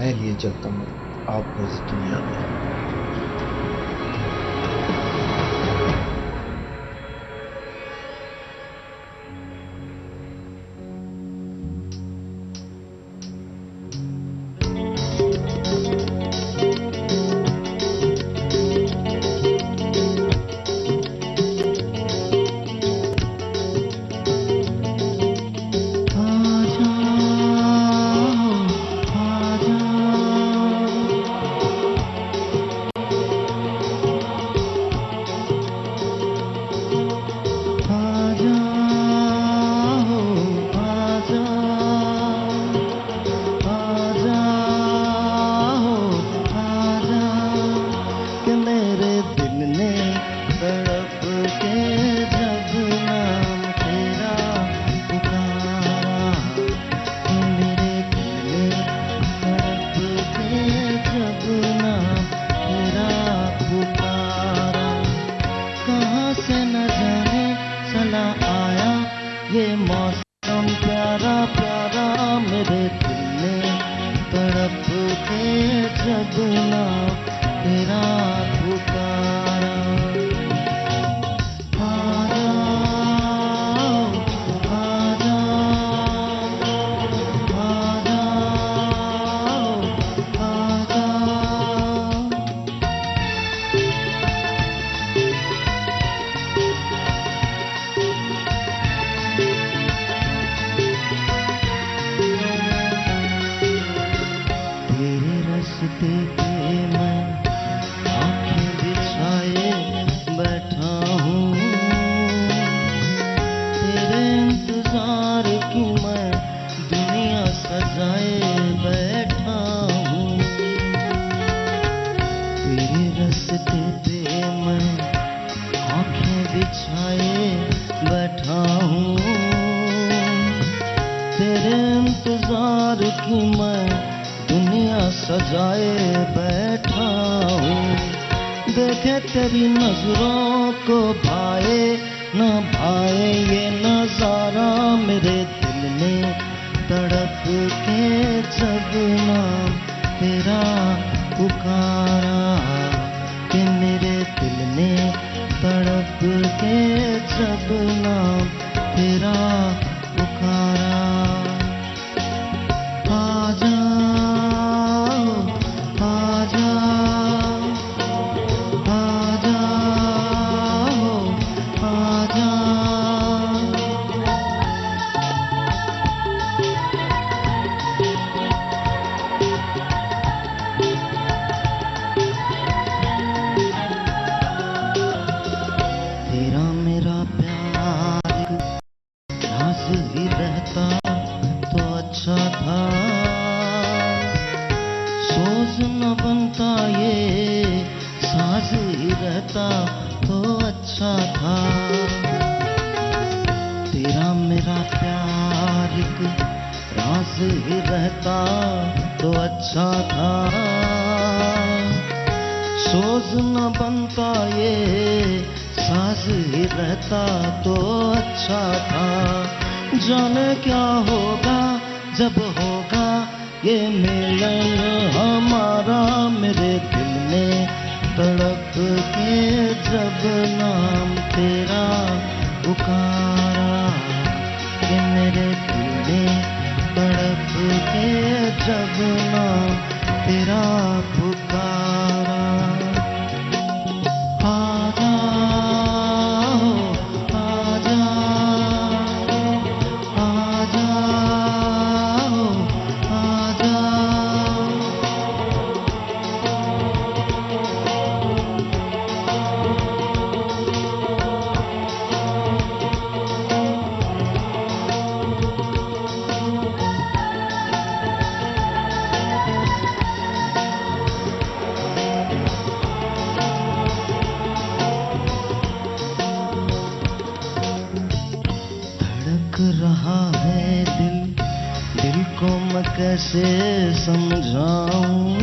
میں لیے چلتا ہوں آپ کو اس دنیا میں. کیسے سمجھاؤں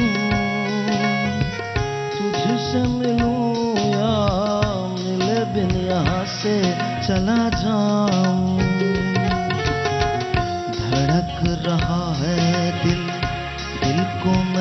تجھ سے ملوں یا ملے بن یہاں سے چلا جاؤں. دھڑک رہا ہے دل کو میں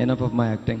Enough of my acting.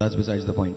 That's besides the point.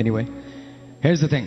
anyway, here's the thing.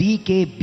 DKB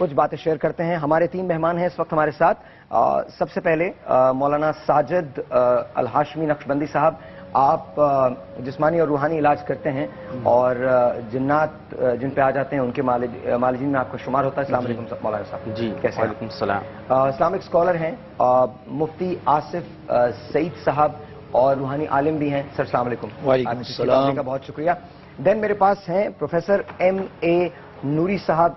کچھ باتیں شیئر کرتے ہیں. ہمارے 3 مہمان ہیں اس وقت ہمارے ساتھ. سب سے پہلے مولانا ساجد الہاشمی نقشبندی صاحب, آپ جسمانی اور روحانی علاج کرتے ہیں اور جنات جن پہ آ جاتے ہیں ان کے معالجین میں آپ کا شمار ہوتا ہے. السلام علیکم مولانا صاحب. جی کیسے ہیں؟ وعلیکم السلام. اسلامک اسکالر ہیں, مفتی آصف سعید صاحب, اور روحانی عالم بھی ہیں. سر السلام علیکم. وعلیکم آپ کی السلام. تشریف کا بہت شکریہ. دین میرے پاس ہیں پروفیسر ایم.اے. نوری صاحب,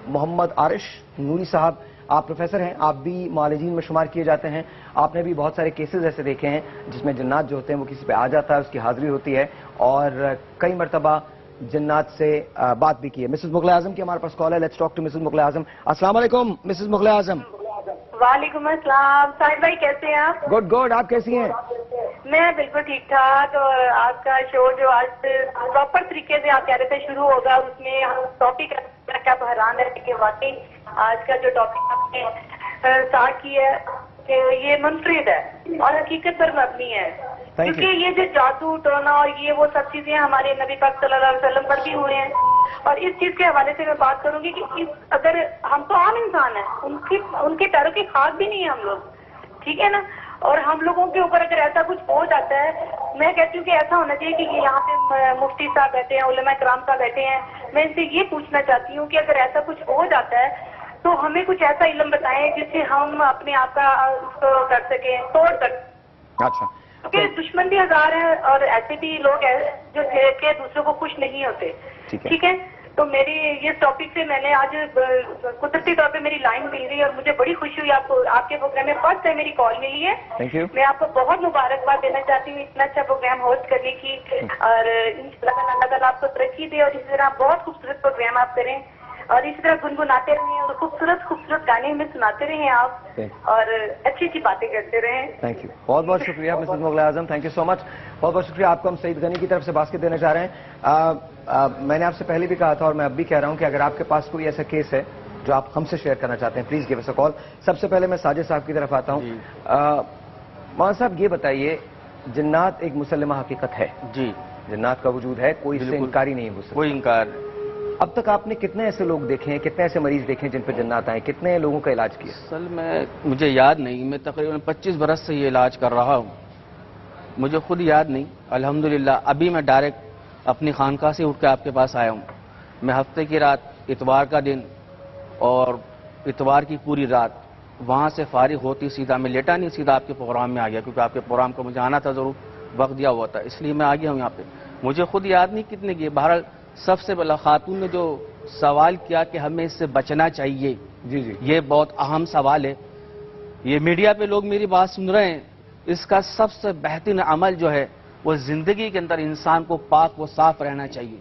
محمد عارش نوری صاحب. آپ پروفیسر ہیں, آپ بھی معالجین میں شمار کیے جاتے ہیں. آپ نے بھی بہت سارے کیسز ایسے دیکھے ہیں جس میں جنات جو ہوتے ہیں وہ کسی پہ آ جاتا ہے, اس کی حاضری ہوتی ہے, اور کئی مرتبہ جنات سے بات بھی کی ہے. مسز مغل اعظم کی ہمارے پاس کال ہے. Let's talk to Mrs Mughal Azam. السلام علیکم مسز مغل اعظم. وعلیکم السلام. ساحل بھائی کیسے ہیں آپ؟ Good good. آپ کیسی ہیں؟ میں بالکل ٹھیک ٹھاک. اور آپ کا شو جو آج پراپر طریقے سے آپ کہہ رہے تھے شروع ہوگا, اس میں ٹاپک کیا بحران ہے کہ واقعی آج کا جو ٹاپک آپ نے اسٹارٹ کی ہے کہ یہ منفرد ہے اور حقیقت پر مبنی ہے, کیونکہ یہ جو جادو ٹونا اور یہ وہ سب چیزیں ہمارے نبی پاک صلی اللہ علیہ وسلم پر بھی ہوئے ہیں. اور اس چیز کے حوالے سے میں بات کروں گی کہ اگر ہم تو عام انسان ہیں, ان کے پیروں کی خاک بھی نہیں ہے ہم لوگ, ٹھیک ہے نا, اور ہم لوگوں کے اوپر اگر ایسا کچھ ہو جاتا ہے, میں کہتی ہوں کہ ایسا ہونا چاہیے کہ یہاں پہ مفتی صاحب بیٹھے ہیں, علماء کرام صاحب بیٹھے ہیں, میں ان سے یہ پوچھنا چاہتی ہوں کہ اگر ایسا کچھ ہو جاتا ہے تو ہمیں کچھ ایسا علم بتائیں جس سے ہم اپنے آپ کا اس کو کر سکیں, توڑ سکیں. اچھا. کیونکہ دشمن بھی ہزار ہیں اور ایسے بھی لوگ ہیں جو دیکھ کے دوسروں کو خوش نہیں ہوتے, ٹھیک ہے. تو میری یہ ٹاپک سے میں نے آج قدرتی طور پہ میری لائن مل گئی اور مجھے بڑی خوشی ہوئی. آپ کے پروگرام میں فرسٹ ٹائم میری کال ملی ہے. میں آپ کو بہت مبارکباد دینا چاہتی ہوں اتنا اچھا پروگرام ہوسٹ کرنے کی, اور اللہ تعالیٰ آپ کو ترقی دے, اور اسی طرح بہت خوبصورت پروگرام آپ کریں, اور اسی طرح گنگناتے رہیں اور خوبصورت گانے ہمیں سناتے رہیں آپ, اور اچھی اچھی باتیں کرتے رہیں. Thank you. بہت بہت شکریہ Mrs Mughal Azam. Thank you so much. بہت بہت شکریہ. آپ کو ہم سعید غنی کی طرف سے باسکٹ دینے جا رہے ہیں. میں نے آپ سے پہلے بھی کہا تھا اور میں اب بھی کہہ رہا ہوں کہ اگر آپ کے پاس کوئی ایسا کیس ہے جو آپ ہم سے شیئر کرنا چاہتے ہیں, پلیز گیو اس اے کال. سب سے پہلے میں ساجد صاحب کی طرف آتا ہوں. مولانا صاحب یہ بتائیے, جنات ایک مسلمہ حقیقت ہے, جی جنات کا وجود ہے, کوئی اس سے انکاری نہیں ہو سکتا. کوئی انکار. اب تک آپ نے کتنے ایسے لوگ دیکھے ہیں, کتنے ایسے مریض دیکھے ہیں جن پہ جنات آئے, کتنے لوگوں کا علاج کیا؟ اصل میں مجھے یاد نہیں, میں تقریباً 25 برس سے یہ علاج کر رہا ہوں, مجھے خود یاد نہیں. الحمدللہ ابھی میں ڈائریکٹ اپنی خانقاہ سے اٹھ کے آپ کے پاس آیا ہوں. میں ہفتے کی رات, اتوار کا دن اور اتوار کی پوری رات وہاں سے فارغ ہوتی سیدھا میں لیٹا نہیں, سیدھا آپ کے پروگرام میں آ گیا, کیونکہ آپ کے پروگرام کو مجھے آنا تھا, ضرور وقت دیا ہوا تھا, اس لیے میں آ گیا ہوں یہاں پہ. مجھے خود یاد نہیں کتنے کیے. بہرحال سب سے پہلا خاتون نے جو سوال کیا کہ ہمیں اس سے بچنا چاہیے, جی یہ بہت اہم سوال ہے. یہ میڈیا پہ لوگ میری بات سن رہے ہیں, اس کا سب سے بہترین عمل جو ہے وہ زندگی کے اندر انسان کو پاک و صاف رہنا چاہیے,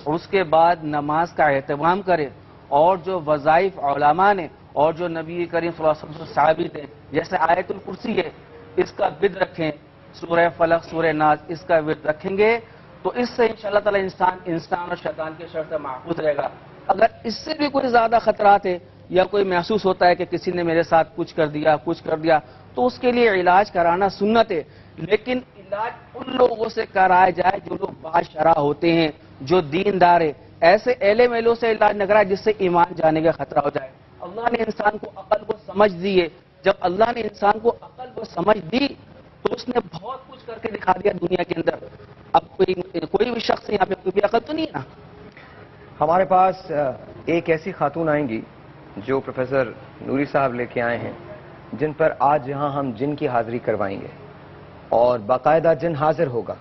اور اس کے بعد نماز کا اہتمام کرے, اور جو وظائف علماء نے اور جو نبی کریم صلی اللہ علیہ وسلم سے ثابت ہیں, جیسے آیت الکرسی ہے, اس کا ورد رکھیں, سورہ فلق سورہ ناس اس کا ورد رکھیں گے تو اس سے انشاءاللہ تعالی انسان اور شیطان کے شر سے محفوظ رہے گا. اگر اس سے بھی کوئی زیادہ خطرات ہے یا کوئی محسوس ہوتا ہے کہ کسی نے میرے ساتھ کچھ کر دیا تو اس کے لیے علاج کرانا سنت ہے, لیکن علاج ان لوگوں سے کرایا جائے جو لوگ باشرع ہوتے ہیں, جو دیندار ہے. ایسے ایلے میلوں سے علاج نہ کرائے جس سے ایمان جانے کا خطرہ ہو جائے. اللہ نے انسان کو عقل کو سمجھ دی ہے, جب اللہ نے انسان کو عقل کو سمجھ دی تو اس نے بہت کچھ کر کے دکھا دیا دنیا کے اندر. اب کوئی بھی شخص یہاں پہ کوئی عقل تو نہیں ہے نا. ہمارے پاس ایک ایسی خاتون آئیں گی جو پروفیسر نوری صاحب لے کے آئے ہیں, جن پر آج یہاں ہم جن کی حاضری کروائیں گے اور باقاعدہ جن حاضر ہوگا.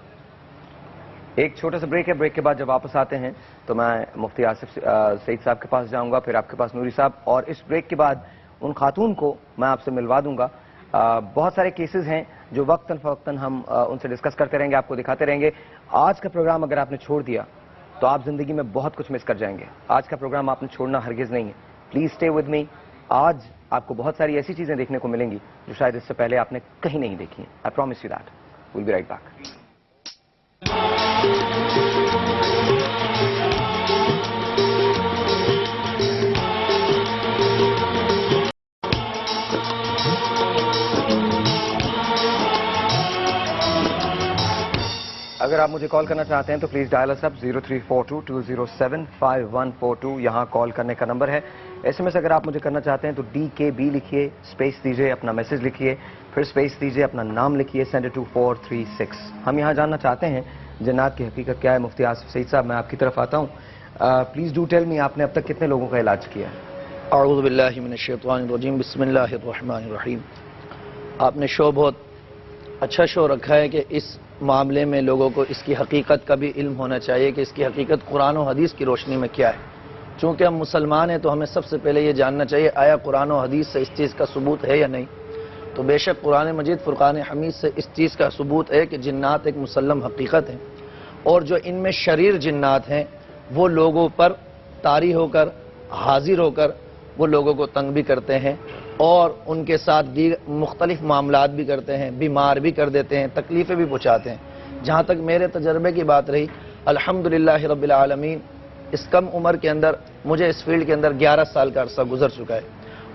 ایک چھوٹا سا بریک ہے, بریک کے بعد جب واپس آتے ہیں تو میں مفتی آصف سعید صاحب کے پاس جاؤں گا, پھر آپ کے پاس نوری صاحب, اور اس بریک کے بعد ان خاتون کو میں آپ سے ملوا دوں گا. بہت سارے کیسز ہیں جو وقتاً فوقتاً ہم ان سے ڈسکس کرتے رہیں گے, آپ کو دکھاتے رہیں گے. آج کا پروگرام اگر آپ نے چھوڑ دیا تو آپ زندگی میں بہت کچھ مس کر جائیں گے. آج کا پروگرام آپ نے چھوڑنا ہرگز نہیں ہے. Please stay with me. آج آپ کو بہت ساری ایسی چیزیں دیکھنے کو ملیں گی جو شاید اس سے پہلے آپ نے کہیں نہیں دیکھی ہیں. I promise you that. We'll be right back. اگر آپ مجھے کال کرنا چاہتے ہیں تو پلیز ڈائل اس اپ 034220754142 یہاں کال کرنے کا نمبر ہے. ایس ایم ایس اگر آپ مجھے کرنا چاہتے ہیں تو DKB لکھیے, اسپیس دیجئے, اپنا میسج لکھیے, پھر اسپیس دیجئے, اپنا نام لکھیے, سینڈ اٹ ٹو 436. ہم یہاں جاننا چاہتے ہیں جنات کی حقیقت کیا ہے. مفتی آصف سعید صاحب, میں آپ کی طرف آتا ہوں. پلیز ڈو ٹیل می, آپ نے اب تک کتنے لوگوں کا علاج کیا ہے؟ اعوذ باللہ من الشیطان الرجیم, بسم اللہ الرحمن الرحیم. آپ نے شو بہت اچھا شو رکھا ہے کہ اس معاملے میں لوگوں کو اس کی حقیقت کا بھی علم ہونا چاہیے کہ اس کی حقیقت قرآن و حدیث کی روشنی میں کیا ہے. چونکہ ہم مسلمان ہیں تو ہمیں سب سے پہلے یہ جاننا چاہیے آیا قرآن و حدیث سے اس چیز کا ثبوت ہے یا نہیں. تو بے شک قرآن مجید فرقان حمید سے اس چیز کا ثبوت ہے کہ جنات ایک مسلم حقیقت ہے, اور جو ان میں شریر جنات ہیں وہ لوگوں پر طاری ہو کر, حاضر ہو کر وہ لوگوں کو تنگ بھی کرتے ہیں اور ان کے ساتھ مختلف معاملات بھی کرتے ہیں, بیمار بھی کر دیتے ہیں, تکلیفیں بھی پہنچاتے ہیں. جہاں تک میرے تجربے کی بات رہی, الحمدللہ رب العالمین, اس کم عمر کے اندر مجھے اس فیلڈ کے اندر 11 سال کا عرصہ گزر چکا ہے,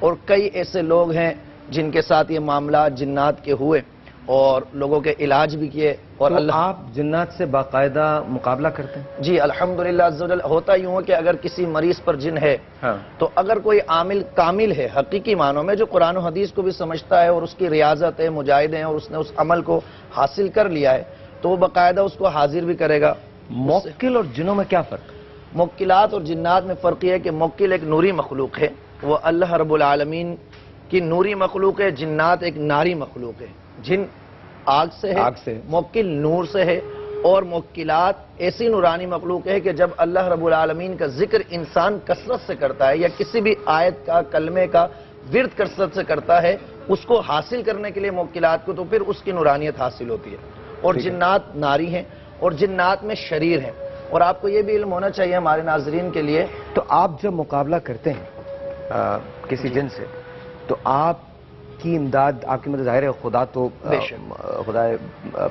اور کئی ایسے لوگ ہیں جن کے ساتھ یہ معاملات جنات کے ہوئے اور لوگوں کے علاج بھی کیے. اور اللہ, آپ جنات سے باقاعدہ مقابلہ کرتے ہیں؟ جی الحمدللہ عز و جل. ہوتا یوں ہے کہ اگر کسی مریض پر جن ہے تو اگر کوئی عامل کامل ہے حقیقی معنوں میں, جو قرآن و حدیث کو بھی سمجھتا ہے اور اس کی ریاضت ہے, مجاہد ہے, اور اس نے اس عمل کو حاصل کر لیا ہے, تو وہ باقاعدہ اس کو حاضر بھی کرے گا. موکل اور جنوں میں کیا فرق؟ موکلات اور جنات میں فرق یہ ہے کہ موکل ایک نوری مخلوق ہے, وہ اللہ رب العالمین کی نوری مخلوق ہے. جنات ایک ناری مخلوق ہے. جن آگ سے ہے, موکل نور سے ہے, اور موکلات ایسی نورانی مخلوق ہے کہ جب اللہ رب العالمین کا ذکر انسان کثرت سے کرتا ہے یا کسی بھی آیت کا, کلمے کا ورد کثرت سے کرتا ہے, اس کو حاصل کرنے کے لیے موکلات کو, تو پھر اس کی نورانیت حاصل ہوتی ہے. اور جنات ناری ہیں اور جنات میں شریر ہیں. اور آپ کو یہ بھی علم ہونا چاہیے ہمارے ناظرین کے لیے, تو آپ جب مقابلہ کرتے ہیں کسی جن سے, تو آپ کی امداد, آپ کی مدد ظاہر ہے خدا تو خدا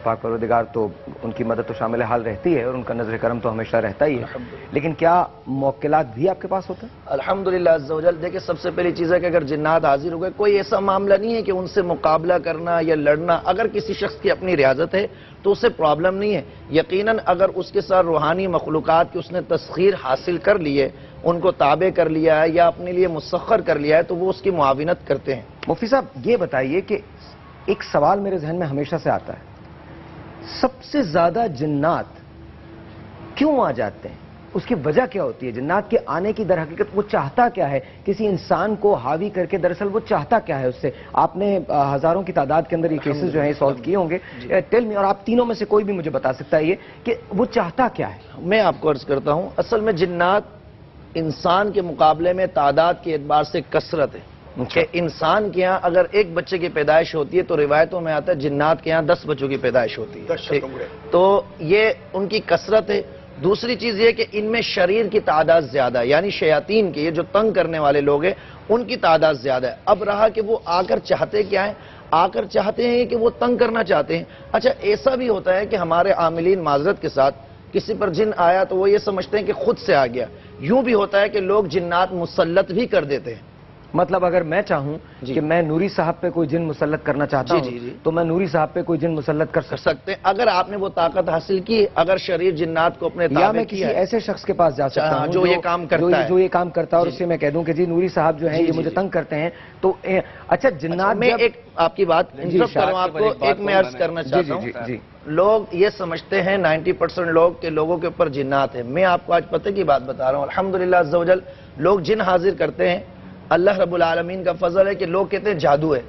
پاک پروردگار تو ان کی مدد تو شامل حال رہتی ہے, اور ان کا نظر کرم تو ہمیشہ رہتا ہی ہے, لیکن کیا موکلات بھی آپ کے پاس ہوتے ہیں؟ الحمدللہ عز و جل. دیکھیں سب سے پہلی چیز ہے کہ اگر جنات حاضر ہو گئے, کوئی ایسا معاملہ نہیں ہے کہ ان سے مقابلہ کرنا یا لڑنا. اگر کسی شخص کی اپنی ریاضت ہے تو اسے پرابلم نہیں ہے. یقیناً اگر اس کے ساتھ روحانی مخلوقات کی اس نے تسخیر حاصل کر لی ہے, ان کو تابع کر لیا ہے یا اپنے لیے مسخر کر لیا ہے, تو وہ اس کی معاونت کرتے ہیں. مفتی صاحب یہ بتائیے کہ ایک سوال میرے ذہن میں ہمیشہ سے آتا ہے, سب سے زیادہ جنات کیوں آ جاتے ہیں؟ اس کی وجہ کیا ہوتی ہے؟ جنات کے آنے کی در حقیقت وہ چاہتا کیا ہے کسی انسان کو حاوی کر کے؟ دراصل وہ چاہتا کیا ہے اس سے؟ آپ نے ہزاروں کی تعداد کے اندر یہ کیسز جو ہیں سالو کیے ہوں گے, ٹیل می, اور آپ تینوں میں سے کوئی بھی مجھے بتا سکتا ہے یہ کہ وہ چاہتا کیا ہے؟ میں آپ کو عرض کرتا ہوں, اصل میں جنات انسان کے مقابلے میں تعداد کے اعتبار سے کثرت ہے. کہ انسان کے ہاں اگر ایک بچے کی پیدائش ہوتی ہے تو روایتوں میں آتا ہے جنات کے ہاں 10 بچوں کی پیدائش ہوتی ہے. تو یہ ان کی کثرت ہے. دوسری چیز یہ کہ ان میں شریر کی تعداد زیادہ ہے, یعنی شیاطین کے, یہ جو تنگ کرنے والے لوگ ہیں, ان کی تعداد زیادہ ہے. اب رہا کہ وہ آ کر چاہتے کیا ہیں, آ کر چاہتے ہیں کہ وہ تنگ کرنا چاہتے ہیں. اچھا ایسا بھی ہوتا ہے کہ ہمارے عاملین معذرت کے ساتھ کسی پر جن آیا تو وہ یہ سمجھتے ہیں کہ خود سے آ گیا. یوں بھی ہوتا ہے کہ لوگ جنات مسلط بھی کر دیتے ہیں. مطلب اگر میں چاہوں کہ میں نوری صاحب پہ کوئی جن مسلط کرنا چاہتا ہوں تو میں نوری صاحب پہ کوئی جن مسلط کر سکتے ہیں اگر آپ نے وہ طاقت حاصل کی, اگر شریر جنات کو اپنے تابع یا میں کسی ایسے شخص کے پاس جا سکتا ہوں جو یہ کام کرتا ہے, جو یہ کام کرتا ہے, اور اس سے میں کہہ دوں کہ جی نوری صاحب جو ہیں یہ مجھے تنگ کرتے ہیں. تو اچھا جنات, میں ایک آپ کی بات انٹرپٹ کروں, آپ کو ایک میں عرض کرنا چاہتا ہوں. لوگ یہ سمجھتے ہیں 90% لوگ کہ لوگوں کے اوپر جنات ہیں. میں آپ کو آج پتہ کی بات بتا رہا ہوں. الحمدللہ عز و جل لوگ جن حاضر کرتے ہیں, اللہ رب العالمین کا فضل ہے کہ لوگ کہتے ہیں جادو ہے.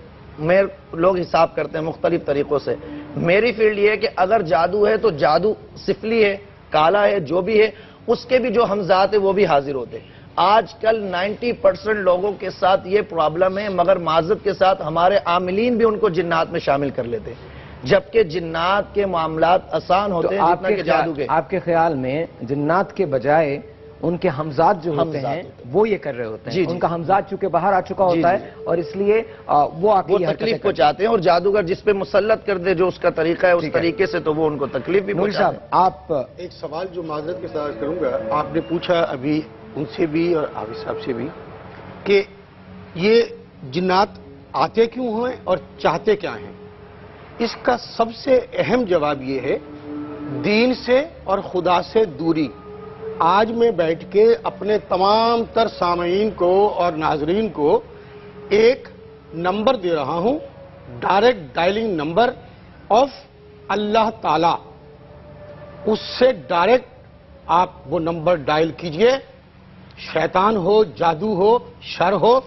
لوگ حساب کرتے ہیں مختلف طریقوں سے. میری فیلڈ یہ ہے کہ اگر جادو ہے تو جادو سفلی ہے, کالا ہے, جو بھی ہے, اس کے بھی جو ہمزات ہیں وہ بھی حاضر ہوتے ہیں. آج کل 90% لوگوں کے ساتھ یہ پرابلم ہے, مگر معذرت کے ساتھ ہمارے عاملین بھی ان کو جنات میں شامل کر لیتے ہیں, جبکہ جنات کے معاملات آسان ہوتے ہیں جتنا کہ جادو کے. آپ کے خیال میں جنات کے بجائے ان کے ہمزاد جو ہوتے ہیں وہ یہ کر رہے ہوتے ہیں, ان کا ہمزاد چونکہ باہر آ چکا ہوتا ہے اور اس لیے وہ تکلیف کو چاہتے ہیں, اور جادوگر جس پہ مسلط کر دے جو اس کا طریقہ ہے اس طریقے سے تو وہ ان کو تکلیف بھی پہنچاتے ہیں. آپ ایک سوال جو معذرت کے ساتھ کروں گا, آپ نے پوچھا ابھی ان سے بھی اور عابد صاحب سے بھی کہ یہ جنات آتے کیوں ہیں اور چاہتے کیا ہیں. اس کا سب سے اہم جواب یہ ہے دین سے اور خدا سے دوری. آج میں بیٹھ کے اپنے تمام تر سامعین کو اور ناظرین کو ایک نمبر دے رہا ہوں, ڈائریکٹ ڈائلنگ نمبر آف اللہ تعالی. اس سے ڈائریکٹ آپ وہ نمبر ڈائل کیجئے. شیطان ہو, جادو ہو, شر ہو,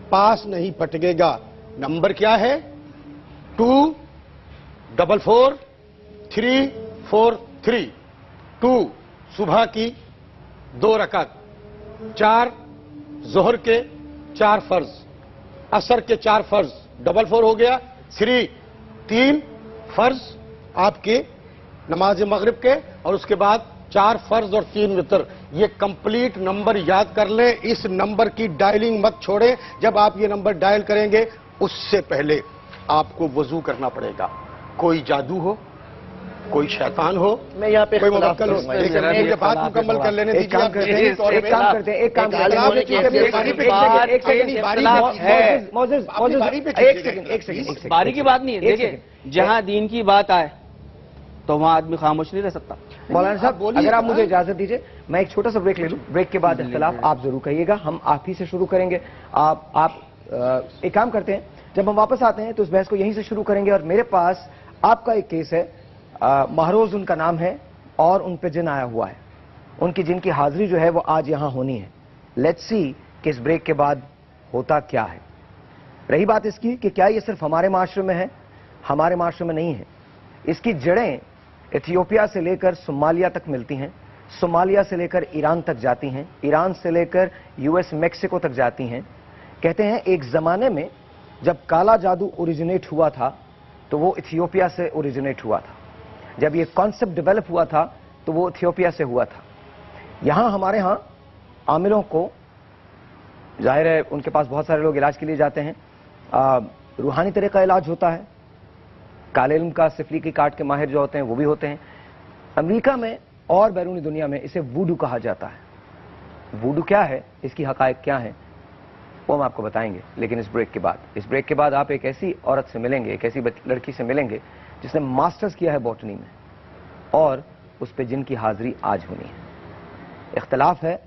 پاس نہیں پٹکے گا. نمبر کیا ہے؟ 2444343. 2 صبح کی 2 رکعت, 4 ظہر کے 4 فرض, عصر کے 4 فرض, 44 ہو گیا. 3 فرض آپ کے نماز مغرب کے, اور اس کے بعد 4 فرض اور 3 وتر. یہ کمپلیٹ نمبر یاد کر لیں. اس نمبر کی ڈائلنگ مت چھوڑیں. جب آپ یہ نمبر ڈائل کریں گے اس سے پہلے آپ کو وضو کرنا پڑے گا. کوئی جادو ہو, کوئی شیطان ہو, میں یہاں پہ کوئی موکل ہو, لیکن مجھے بات مکمل کر لینے دیجیے. آپ ایک کام کرتے ہیں, باری کی بات نہیں ہے. دیکھیں, جہاں دین کی بات آئے تو وہاں آدمی خاموش نہیں رہ سکتا. مولانا صاحب اگر آپ مجھے اجازت دیجئے میں ایک چھوٹا سا بریک لے لوں. بریک کے بعد اختلاف آپ ضرور کہیے گا. ہم آپ ہی سے شروع کریں گے. آپ ایک کام کرتے ہیں, جب ہم واپس آتے ہیں تو اس بحث کو یہیں سے شروع کریں گے. اور میرے پاس آپ کا ایک کیس ہے, مہروز ان کا نام ہے اور ان پہ جن آیا ہوا ہے. ان کی جن کی حاضری جو ہے وہ آج یہاں ہونی ہے. لیٹس سی کہ اس بریک کے بعد ہوتا کیا ہے. رہی بات اس کی کہ کیا یہ صرف ہمارے معاشرے میں ہے؟ ہمارے معاشرے میں نہیں ہے. اس کی جڑیں ایتھیوپیا سے لے کر صومالیہ تک ملتی ہیں, صومالیہ سے لے کر ایران تک جاتی ہیں, ایران سے لے کر US میکسیکو تک جاتی ہیں. کہتے ہیں ایک زمانے میں جب کالا جادو اوریجنیٹ ہوا تھا تو وہ ایتھیوپیا سے اوریجنیٹ ہوا تھا. جب یہ کانسیپٹ ڈیولپ ہوا تھا تو وہ ایتھیوپیا سے ہوا تھا. یہاں ہمارے ہاں عاملوں کو ظاہر ہے ان کے پاس بہت سارے لوگ علاج کے لیے جاتے ہیں. روحانی طریقہ علاج ہوتا ہے, کالے علم کا سفلی کی کاٹ کے ماہر جو ہوتے ہیں وہ بھی ہوتے ہیں. امریکہ میں اور بیرونی دنیا میں اسے ووڈو کہا جاتا ہے. ووڈو کیا ہے, اس کی حقائق کیا ہیں, وہ ہم آپ کو بتائیں گے لیکن اس بریک کے بعد آپ ایک ایسی عورت سے ملیں گے, ایک ایسی لڑکی سے ملیں گے جس نے ماسٹرز کیا ہے باٹنی میں اور اس پہ جن کی حاضری آج ہونی ہے. اختلاف ہے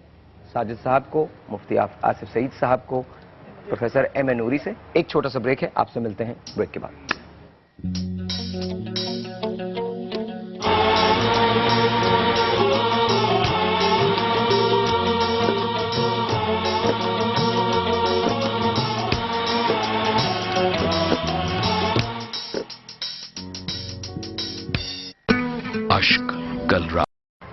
ساجد صاحب کو, مفتی آصف سعید صاحب کو, پروفیسر M.A. نوری سے. ایک چھوٹا سا بریک ہے, آپ سے ملتے ہیں بریک کے بعد.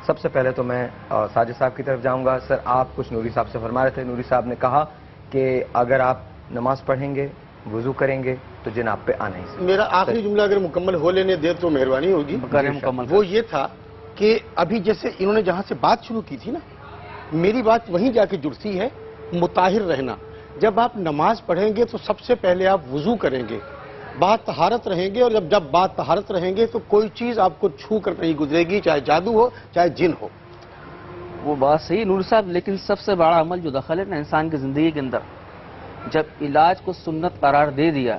سب سے پہلے تو میں ساجد صاحب کی طرف جاؤں گا. سر, آپ کچھ نوری صاحب سے فرما رہے تھے. نوری صاحب نے کہا کہ اگر آپ نماز پڑھیں گے, وضو کریں گے تو جن آپ پہ آنا ہی. میرا آخری جملہ اگر مکمل ہو لینے دے تو مہربانی ہوگی. وہ یہ تھا کہ ابھی جیسے انہوں نے جہاں سے بات شروع کی تھی نا, میری بات وہیں جا کے جڑتی ہے. مطہر رہنا, جب آپ نماز پڑھیں گے تو سب سے پہلے آپ وضو کریں گے, بات طہارت رہیں گے, اور جب بات طہارت رہیں گے تو کوئی چیز آپ کو چھو کر نہیں گزرے گی, چاہے جادو ہو چاہے جن ہو. وہ بات صحیح نور صاحب, لیکن سب سے بڑا عمل جو دخل ہے نا انسان کی زندگی کے اندر, جب علاج کو سنت قرار دے دیا,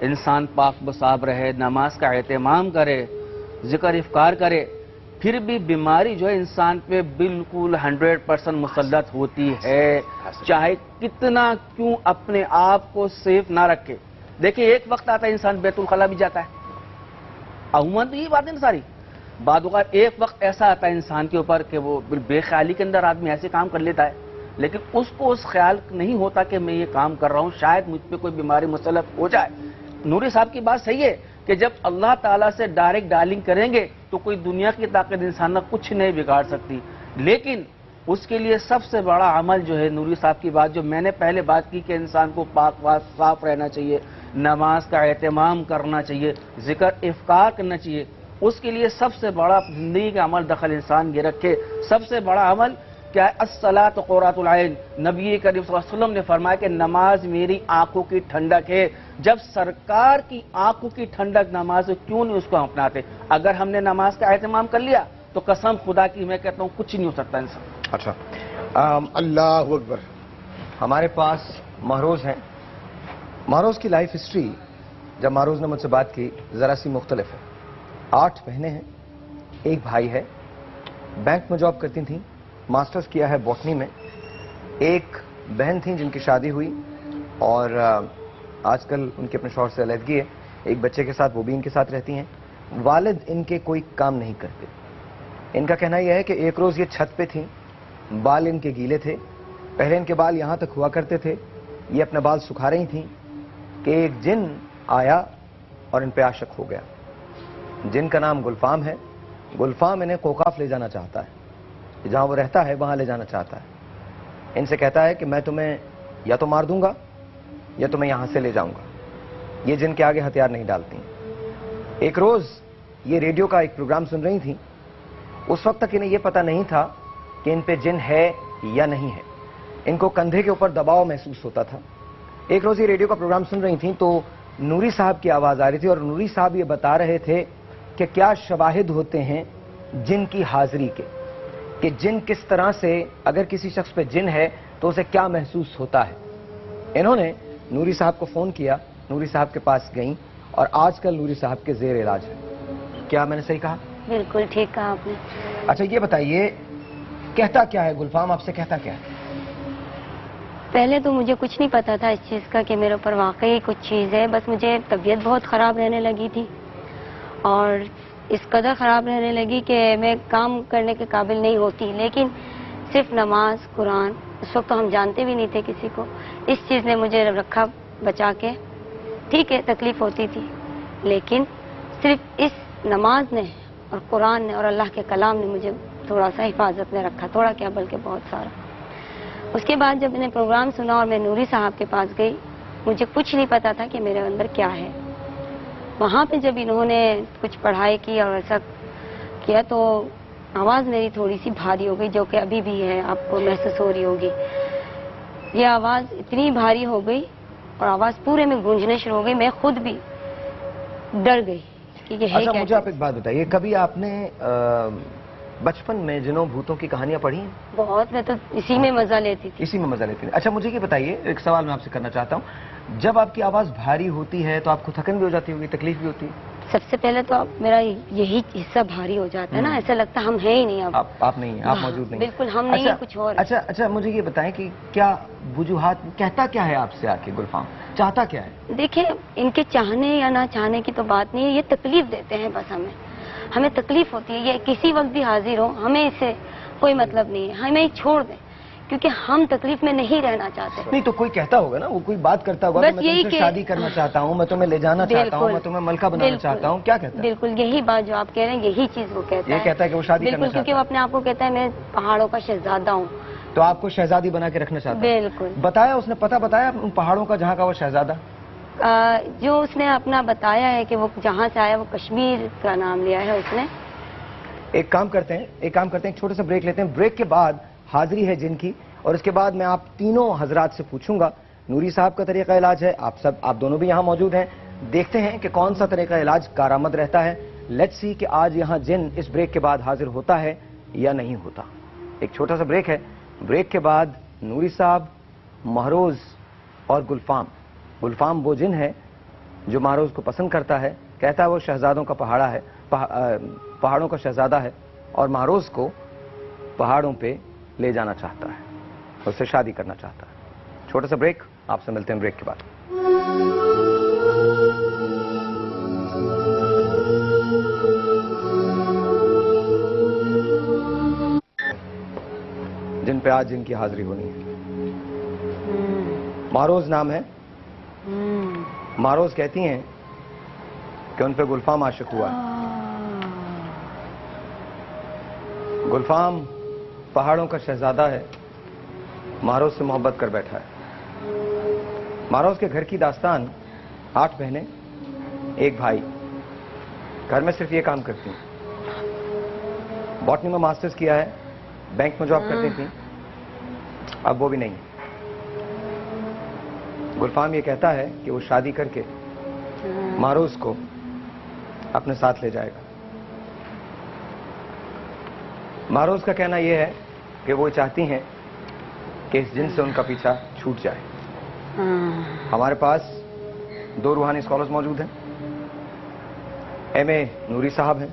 انسان پاک بصاب رہے, نماز کا اہتمام کرے, ذکر افکار کرے, پھر بھی بیماری جو ہے انسان پہ بالکل 100% مسلط ہوتی ہے, چاہے کتنا کیوں اپنے آپ کو سیف نہ رکھے. دیکھیں ایک وقت آتا ہے انسان بیت الخلا بھی جاتا ہے, عموماً تو یہ باتیں ساری. بعد اوقات ایک وقت ایسا آتا ہے انسان کے اوپر کہ وہ بے خیالی کے اندر آدمی ایسے کام کر لیتا ہے, لیکن اس کو اس خیال نہیں ہوتا کہ میں یہ کام کر رہا ہوں شاید مجھ پہ کوئی بیماری مسلط ہو جائے. نوری صاحب کی بات صحیح ہے کہ جب اللہ تعالیٰ سے ڈائریکٹ ڈائلنگ کریں گے تو کوئی دنیا کی طاقت انسان کچھ نہیں بگاڑ سکتی. لیکن اس کے لیے سب سے بڑا عمل جو ہے نوری صاحب کی بات جو میں نے پہلے بات کی کہ انسان کو پاک صاف رہنا چاہیے, نماز کا اہتمام کرنا چاہیے, ذکر افکار کرنا چاہیے. اس کے لیے سب سے بڑا زندگی کا عمل دخل انسان یہ رکھے. سب سے بڑا عمل کیا ہے؟ الصلاۃ قرۃ العین. نبی کریم صلی اللہ علیہ وسلم نے فرمایا کہ نماز میری آنکھوں کی ٹھنڈک ہے. جب سرکار کی آنکھوں کی ٹھنڈک نماز ہے, کیوں نہیں اس کو اپناتے؟ اگر ہم نے نماز کا اہتمام کر لیا تو قسم خدا کی میں کہتا ہوں کچھ نہیں ہو سکتا انسان. اچھا, اللہ اکبر. ہمارے پاس مہروز ہیں. مہروز کی لائف ہسٹری جب مہروز نے مجھ سے بات کی ذرا سی مختلف ہے. 8 بہنیں ہیں, ایک بھائی ہے, بینک میں جاب کرتی تھیں, ماسٹرز کیا ہے بوٹنی میں. ایک بہن تھیں جن کی شادی ہوئی اور آج کل ان کے اپنے شوہر سے علیحدگی ہے. ایک بچے کے ساتھ, وہ بھی ان کے ساتھ رہتی ہیں. والد ان کے کوئی کام نہیں کرتے. ان کا کہنا یہ ہے کہ ایک روز یہ چھت پہ تھیں, بال ان کے گیلے تھے. پہلے ان کے بال یہاں تک ہوا کرتے تھے, یہ اپنے بال سکھا رہی تھیں کہ ایک جن آیا اور ان پہ عاشق ہو گیا. جن کا نام گلفام ہے. گلفام انہیں کوکاف لے جانا چاہتا ہے, جہاں وہ رہتا ہے وہاں لے جانا چاہتا ہے. ان سے کہتا ہے کہ میں تمہیں یا تو مار دوں گا یا تمہیں یہاں سے لے جاؤں گا. یہ جن کے آگے ہتھیار نہیں ڈالتی. ایک روز یہ ریڈیو کا ایک پروگرام سن رہی تھیں. اس وقت تک انہیں یہ پتہ نہیں تھا کہ ان پہ جن ہے یا نہیں ہے. ان کو کندھے کے اوپر دباؤ محسوس ہوتا تھا. ایک روز یہ ریڈیو کا پروگرام سن رہی تھیں تو نوری صاحب کی آواز آ رہی تھی, اور نوری صاحب یہ بتا رہے تھے کہ کیا شواہد ہوتے ہیں جن کی حاضری کے, کہ جن کس طرح سے اگر کسی شخص پہ جن ہے تو اسے کیا محسوس ہوتا ہے. انہوں نے نوری صاحب کو فون کیا, نوری صاحب کے پاس گئیں, اور آج کل نوری صاحب کے زیر علاج ہے. کیا میں نے صحیح کہا؟ بالکل ٹھیک کہا آپ نے. اچھا یہ بتائیے, کہتا کیا ہے گلفام, آپ سے کہتا کیا ہے؟ پہلے تو مجھے کچھ نہیں پتا تھا اس چیز کا کہ میرے اوپر واقعی کچھ چیز ہے. بس مجھے طبیعت بہت خراب رہنے لگی تھی, اور اس قدر خراب رہنے لگی کہ میں کام کرنے کے قابل نہیں ہوتی. لیکن صرف نماز, قرآن, اس وقت تو ہم جانتے بھی نہیں تھے کسی کو, اس چیز نے مجھے رکھا بچا کے. ٹھیک ہے تکلیف ہوتی تھی, لیکن صرف اس نماز نے اور قرآن نے اور اللہ کے کلام نے مجھے تھوڑا سا حفاظت میں رکھا. تھوڑا کیا بلکہ بہت سارا. اس کے بعد جب میں نے پروگرام سنا اور میں نوری صاحب کے پاس گئی, مجھے کچھ نہیں پتا تھا کہ میرے اندر کیا ہے. وہاں پہ جب انہوں نے کچھ پڑھائی کی اور ایسا کیا تو آواز میری تھوڑی سی بھاری ہو گئی, جو کہ ابھی بھی ہے, آپ کو محسوس ہو رہی ہوگی. یہ آواز اتنی بھاری ہو گئی اور آواز پورے میں گونجنے شروع ہو گئی. میں خود بھی ڈر گئی کہ یہ ہے اچھا کیا. مجھے آپ ایک بات بتائیے, کبھی آپ نے بچپن میں جنوں بھوتوں کی کہانیاں پڑھی ہیں؟ بہت. میں تو اسی میں مزہ لیتی تھی. اسی میں مزہ لیتی ہیں. اچھا مجھے یہ بتائیے, ایک سوال میں آپ سے کرنا چاہتا ہوں, جب آپ کی آواز بھاری ہوتی ہے تو آپ کو تھکن بھی ہو جاتی ہوگی, تکلیف بھی ہوتی ہے؟ سب سے پہلے تو میرا یہی حصہ بھاری ہو جاتا ہے نا, ایسا لگتا ہم ہیں ہی نہیں. اب آپ نہیں ہیں, آپ موجود نہیں. بالکل ہم نہیں ہیں, کچھ اور. اچھا مجھے یہ بتائیں کہ کیا وجوہات, کہتا کیا ہے آپ سے آ کے گلفام, چاہتا کیا ہے؟ دیکھیں ان کے چاہنے یا نہ چاہنے کی تو بات نہیں ہے, یہ تکلیف دیتے ہیں بس. ہمیں تکلیف ہوتی ہے, یہ کسی وقت بھی حاضر ہو, ہمیں اس سے کوئی مطلب نہیں ہے. ہمیں چھوڑ دیں, کیونکہ ہم تکلیف میں نہیں رہنا چاہتے. نہیں تو کوئی کہتا ہوگا نا, وہ کوئی بات کرتا ہوگا کہ میں تم سے شادی کرنا چاہتا ہوں, میں تمہیں لے جانا چاہتا ہوں, میں تمہیں ملکہ بنانا چاہتا ہوں. کیا کہتا ہے؟ بالکل یہی بات جو آپ کہہ رہے ہیں, یہی چیز وہ کہتا ہے. یہ کہتا ہے کہ وہ شادی کرنا بالکل, چاہتا ہے. کیونکہ وہ اپنے آپ کو کہتا ہے میں پہاڑوں کا شہزادہ ہوں. تو آپ کو شہزادی بنا کے رکھنا چاہتا ہے؟ بالکل. بتایا اس نے, پتہ بتایا ان پہاڑوں کا جہاں کا وہ شہزادہ؟ جو اس نے اپنا بتایا ہے کہ وہ جہاں سے آیا, وہ کشمیر کا نام لیا ہے اس نے. ایک کام کرتے ہیں, ایک چھوٹے سے بریک لیتے ہیں. بریک کے بعد حاضری ہے جن کی, اور اس کے بعد میں آپ تینوں حضرات سے پوچھوں گا. نوری صاحب کا طریقہ علاج ہے, آپ دونوں بھی یہاں موجود ہیں. دیکھتے ہیں کہ کون سا طریقہ علاج کارآمد رہتا ہے. لیٹس سی کہ آج یہاں جن اس بریک کے بعد حاضر ہوتا ہے یا نہیں ہوتا. ایک چھوٹا سا بریک ہے. بریک کے بعد نوری صاحب, مہروز اور گلفام. گلفام وہ جن ہے جو مہروز کو پسند کرتا ہے, کہتا ہے وہ شہزادوں کا پہاڑا ہے, پہاڑوں کا شہزادہ ہے, اور مہروز کو پہاڑوں پہ لے جانا چاہتا ہے, اس سے شادی کرنا چاہتا ہے. چھوٹا سا بریک, آپ سے ملتے ہیں بریک کے بعد. جن پہ آج جن کی حاضری ہونی ہے. مہروز نام ہے. مہروز کہتی ہیں کہ ان پہ گلفام عاشق ہوا ہے. گلفام پہاڑوں کا شہزادہ ہے, مہروز سے محبت کر بیٹھا ہے. مہروز کے گھر کی داستان, 8 بہنیں, 1 بھائی. گھر میں صرف یہ کام کرتی ہیں. بوٹنی میں ماسٹرز کیا ہے, بینک میں جاب کرتی تھیں, اب وہ بھی نہیں. گلفام یہ کہتا ہے کہ وہ شادی کر کے مہروز کو اپنے ساتھ لے جائے گا. مہروز کا کہنا یہ ہے کہ وہ چاہتی ہیں کہ اس جن سے ان کا پیچھا چھوٹ جائے. ہمارے پاس 2 روحانی اسکالرز موجود ہیں. ایم اے نوری صاحب ہیں,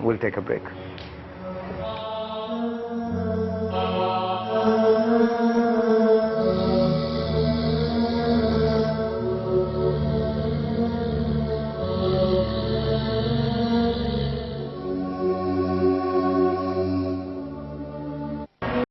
We'll take a break.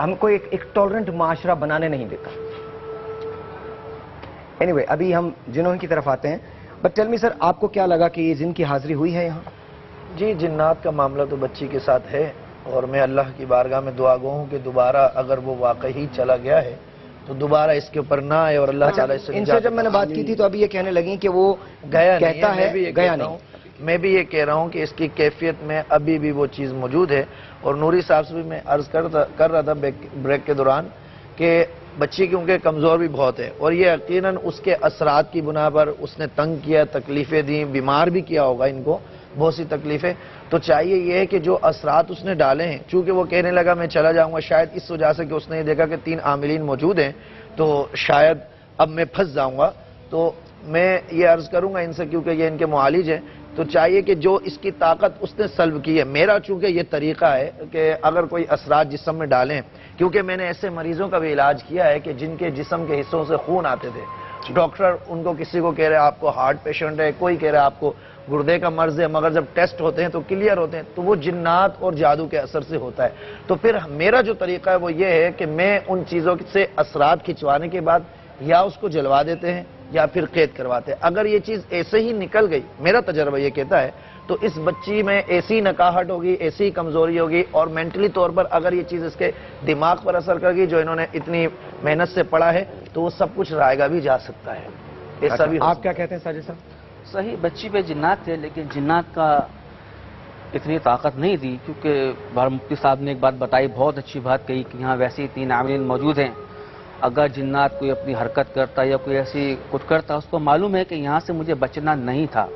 ہم کو ایک ٹالرنٹ معاشرہ بنانے نہیں دیتا. اینی ابھی ہم جنوں کی طرف آتے ہیں. بٹ ٹیل می سر, آپ کو کیا لگا کہ یہ جن کی حاضری ہوئی ہے یہاں؟ جی, جنات کا معاملہ تو بچی کے ساتھ ہے, اور میں اللہ کی بارگاہ میں دعا گو ہوں کہ دوبارہ اگر وہ واقعی چلا گیا ہے تو دوبارہ اس کے اوپر نہ آئے, اور اللہ تعالیٰ ان سے جب میں نے بات کی تھی تو ابھی یہ کہنے لگی کہ وہ گیا کہتا ہے گیا نہیں. میں بھی یہ کہہ رہا ہوں کہ اس کی کیفیت میں ابھی بھی وہ چیز موجود ہے. اور نوری صاحب سے بھی میں عرض کر رہا تھا بریک کے دوران کہ بچی کیونکہ کمزور بھی بہت ہے, اور یہ یقیناً اس کے اثرات کی بنا پر اس نے تنگ کیا, تکلیفیں دیں, بیمار بھی کیا ہوگا ان کو بہت سی تکلیفیں. تو چاہیے یہ ہے کہ جو اثرات اس نے ڈالے ہیں, چونکہ وہ کہنے لگا میں چلا جاؤں گا, شاید اس وجہ سے کہ اس نے یہ دیکھا کہ 3 عاملین موجود ہیں تو شاید اب میں پھنس جاؤں گا. تو میں یہ عرض کروں گا ان سے, کیونکہ یہ ان کے معالج ہیں, تو چاہیے کہ جو اس کی طاقت اس نے سلب کی ہے, میرا چونکہ یہ طریقہ ہے کہ اگر کوئی اثرات جسم میں ڈالیں, کیونکہ میں نے ایسے مریضوں کا بھی علاج کیا ہے کہ جن کے جسم کے حصوں سے خون آتے تھے, ڈاکٹر ان کو کسی کو کہہ رہے آپ کو ہارٹ پیشنٹ ہے, کوئی کہہ رہا آپ کو گردے کا مرض ہے, مگر جب ٹیسٹ ہوتے ہیں تو کلیئر ہوتے ہیں, تو وہ جنات اور جادو کے اثر سے ہوتا ہے. تو پھر میرا جو طریقہ ہے وہ یہ ہے کہ میں ان چیزوں سے اثرات کھنچوانے کے بعد یا اس کو جلوا دیتے ہیں یا پھر قید کرواتے ہیں. اگر یہ چیز ایسے ہی نکل گئی, میرا تجربہ یہ کہتا ہے, تو اس بچی میں ایسی نکاہٹ ہوگی, ایسی کمزوری ہوگی, اور مینٹلی طور پر اگر یہ چیز اس کے دماغ پر اثر کر گئی جو انہوں نے اتنی محنت سے پڑھا ہے, تو وہ سب کچھ رائے بھی جا سکتا ہے. ایسا بھی آپ کیا کہتے ہیں ساجد صاحب؟ صحیح, بچی پہ جنات تھے, لیکن جنات کا اتنی طاقت نہیں تھی, کیونکہ بہر مفتی صاحب نے ایک بات بتائی, بہت اچھی بات کہی کہ یہاں ویسے ہی 3 عاملین موجود ہیں. اگر جنات کوئی اپنی حرکت کرتا یا کوئی ایسی کچھ کرتا, اس کو معلوم ہے کہ یہاں سے مجھے بچنا نہیں تھا,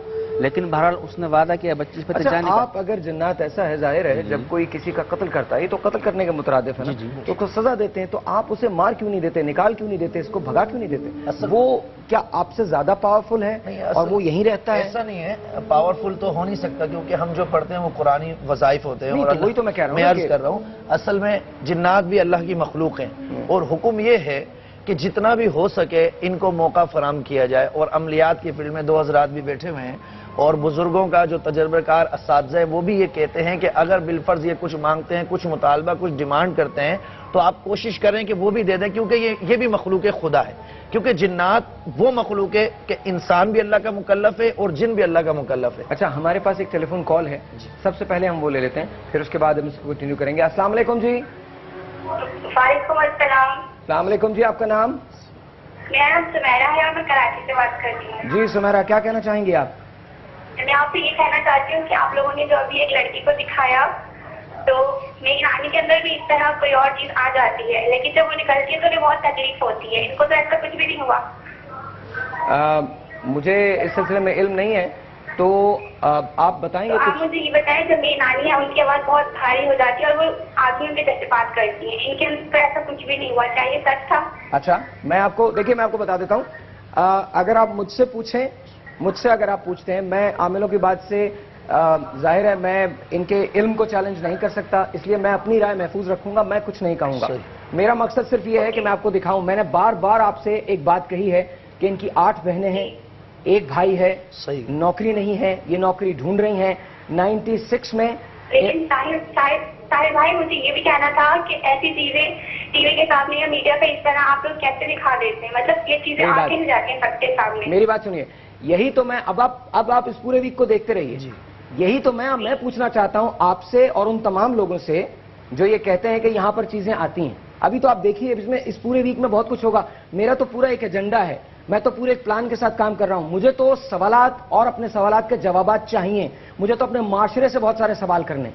لیکن بہرحال اس نے وعدہ کیا بچی پہ جانے کا. آپ اگر جنات ایسا ہے, ظاہر ہے جب کوئی کسی کا قتل کرتا ہے تو قتل کرنے کے مترادف ہے نا, تو اس کو سزا دیتے ہیں, تو آپ اسے مار کیوں نہیں دیتے, نکال کیوں نہیں دیتے, اس کو بھگا کیوں نہیں دیتے؟ وہ کیا آپ سے زیادہ پاورفل ہے اور وہ یہیں رہتا ہے؟ ایسا نہیں ہے, پاورفل تو ہو نہیں سکتا, کیونکہ ہم جو پڑھتے ہیں وہ قرآنی وظائف ہوتے ہیں. اور وہی تو میں کہہ رہا ہوں, میں عرض کر رہا ہوں, اصل میں جنات بھی اللہ کی مخلوق ہیں, اور حکم یہ ہے کہ جتنا بھی ہو سکے ان کو موقع فراہم کیا جائے. اور عملیات کی فیلڈ میں 2 حضرات بھی بیٹھے ہوئے ہیں, اور بزرگوں کا جو تجربہ کار اساتذہ ہے وہ بھی یہ کہتے ہیں کہ اگر بالفرض یہ کچھ مانگتے ہیں, کچھ مطالبہ, کچھ ڈیمانڈ کرتے ہیں, تو آپ کوشش کریں کہ وہ بھی دے دیں, کیونکہ یہ بھی مخلوق خدا ہے. کیونکہ جنات وہ مخلوق ہے کہ انسان بھی اللہ کا مکلف ہے اور جن بھی اللہ کا مکلف ہے. اچھا, ہمارے پاس ایک ٹیلی فون کال ہے, سب سے پہلے ہم وہ لے لیتے ہیں, پھر اس کے بعد ہم اس کو کنٹینیو کریں گے. السلام علیکم جی. وعلیکم السلام. السلام علیکم جی, آپ کا نام؟ میرا نام سمیرہ ہے اور میں کراچی سے بات کر رہی ہوں. جی سمیرہ, کیا کہنا چاہیں گی آپ؟ میں آپ سے یہ کہنا چاہتی ہوں کہ آپ لوگوں نے جو ابھی ایک لڑکی کو دکھایا, تو میری نانی کے اندر بھی اس طرح کوئی اور چیز آ جاتی ہے, لیکن جب وہ نکلتی ہے تو انہیں بہت تکلیف ہوتی ہے. ان کو تو ایسا کچھ بھی نہیں ہوا. مجھے اس سلسلے میں علم نہیں ہے, تو آپ بتائیں گے. آپ مجھے یہ بتائیں, جو میری نانی ہے ان کی آواز بہت بھاری ہو جاتی ہے اور وہ آدمیوں کے جیسے بات کرتی ہیں, ان کے اندر ایسا کچھ بھی نہیں ہوا, چاہیے سچ تھا. اچھا, میں آپ کو دیکھیے, میں آپ کو بتا دیتا ہوں, اگر آپ مجھ سے پوچھیں, مجھ سے اگر آپ پوچھتے ہیں, میں عاملوں کی بات سے ظاہر ہے میں ان کے علم کو چیلنج نہیں کر سکتا, اس لیے میں اپنی رائے محفوظ رکھوں گا, میں کچھ نہیں کہوں گا. میرا مقصد صرف یہ ہے کہ میں آپ کو دکھاؤں. میں نے بار بار آپ سے ایک بات کہی ہے کہ ان کی 8 بہنیں ہیں, 1 بھائی ہے, نوکری نہیں ہے, یہ نوکری ڈھونڈ رہی ہیں. 96 میں لیکن طاہر بھائی, مجھے یہ بھی کہنا تھا کہ ایسی چیزیں ٹی وی کے سامنے یا میڈیا پہ اس طرح آپ لوگ کیسے دکھا دیتے ہیں, مطلب یہ چیزیں آگے نہیں جاتی ہیں سب کے سامنے. میری بات سنیے, یہی تو میں اب آپ اس پورے ویک کو دیکھتے رہیے. یہی تو میں پوچھنا چاہتا ہوں آپ سے اور ان تمام لوگوں سے جو یہ کہتے ہیں کہ یہاں پر چیزیں آتی ہیں. ابھی تو آپ دیکھیے, اس پورے ویک میں بہت کچھ ہوگا. میرا تو پورا ایک ایجنڈا ہے, میں تو پورے ایک پلان کے ساتھ کام کر رہا ہوں. مجھے تو سوالات اور اپنے سوالات کے جوابات چاہیے. مجھے تو اپنے معاشرے سے بہت سارے سوال کرنے.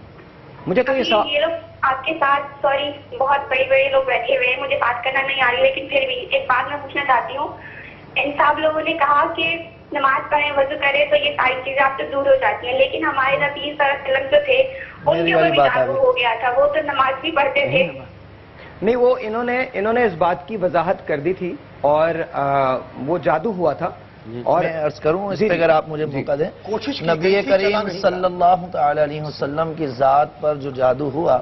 مجھے تو یہ لوگ آپ کے ساتھ سوری بہت بڑے لوگ بیٹھے ہوئے ہیں, مجھے بات کرنا نہیں آ رہی, لیکن پھر بھی ایک بات میں پوچھنا چاہتی ہوں. ان سب لوگوں نے کہا کہ نماز پڑھیں, وضو کریں تو یہ ساری چیزیں آپ سے دور ہو جاتی ہیں, لیکن ہمارے نبی صلی اللہ علیہ وسلم جو تھے ان کے اوپر بھی جادو ہو گیا تھا, وہ تو نماز بھی پڑھتے تھے. نہیں, وہ انہوں نے اس بات کی وضاحت کر دی تھی اور وہ جادو ہوا تھا. اور میں عرض کروں اس پہ اگر آپ مجھے موقع دیں, نبی کریم صلی اللہ تعالی علیہ وسلم کی ذات پر جو جادو ہوا,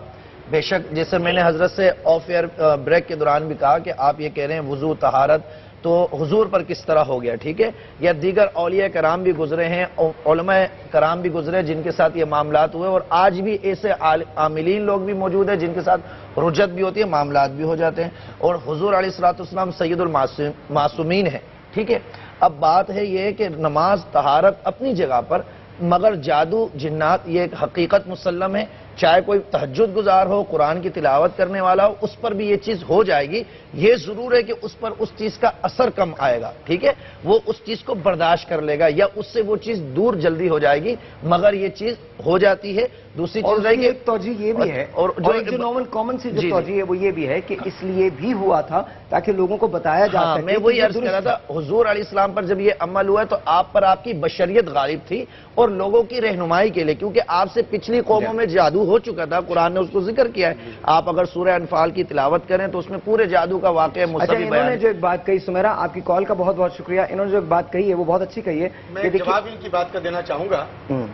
بے شک جیسے میں نے حضرت سے آف ایئر بریک کے دوران بھی کہا کہ آپ یہ کہہ رہے ہیں وضو, طہارت, تو حضور پر کس طرح ہو گیا، ٹھیک ہے، یا دیگر اولیاء کرام بھی گزرے ہیں، علماء کرام بھی گزرے جن کے ساتھ یہ معاملات ہوئے، اور آج بھی ایسے عاملین لوگ بھی موجود ہیں جن کے ساتھ رجت بھی ہوتی ہے، معاملات بھی ہو جاتے ہیں، اور حضور علیہ الصلوۃ والسلام سید المعصومین ہیں، ٹھیک ہے۔ اب بات ہے یہ کہ نماز طہارت اپنی جگہ پر، مگر جادو جنات یہ ایک حقیقت مسلم ہے، چاہے کوئی تہجد گزار ہو، قرآن کی تلاوت کرنے والا ہو، اس پر بھی یہ چیز ہو جائے گی، یہ ضرور ہے کہ اس پر اس چیز کا اثر کم آئے گا، ٹھیک ہے، وہ اس چیز کو برداشت کر لے گا یا اس سے وہ چیز دور جلدی ہو جائے گی، مگر یہ چیز ہو جاتی ہے۔ دوسری چیز ہے کہ ایک توجہ یہ بھی ہے، اور جو نارمل کامن سی جو توجہ ہے وہ یہ بھی ہے کہ اس لیے بھی ہوا تھا تاکہ لوگوں کو بتایا جا سکے۔ میں وہی عرض کر رہا تھا، حضور علیہ السلام پر جب یہ عمل ہوا ہے تو آپ پر آپ کی بشریت غالب تھی اور لوگوں کی رہنمائی کے لیے، کیونکہ آپ سے پچھلی قوموں میں جادو ہو چکا تھا، قرآن نے اس کو ذکر کیا ہے، آپ اگر سورہ انفال کی تلاوت کریں تو اس میں پورے جادو کا واقعہ مستقل انہوں نے جو ایک بات کہی، سمیرہ آپ کی کال کا بہت بہت شکریہ، انہوں نے جو ایک بات کہی ہے وہ بہت اچھی کہی ہے۔ میں جواب ان کی بات کا دینا چاہوں گا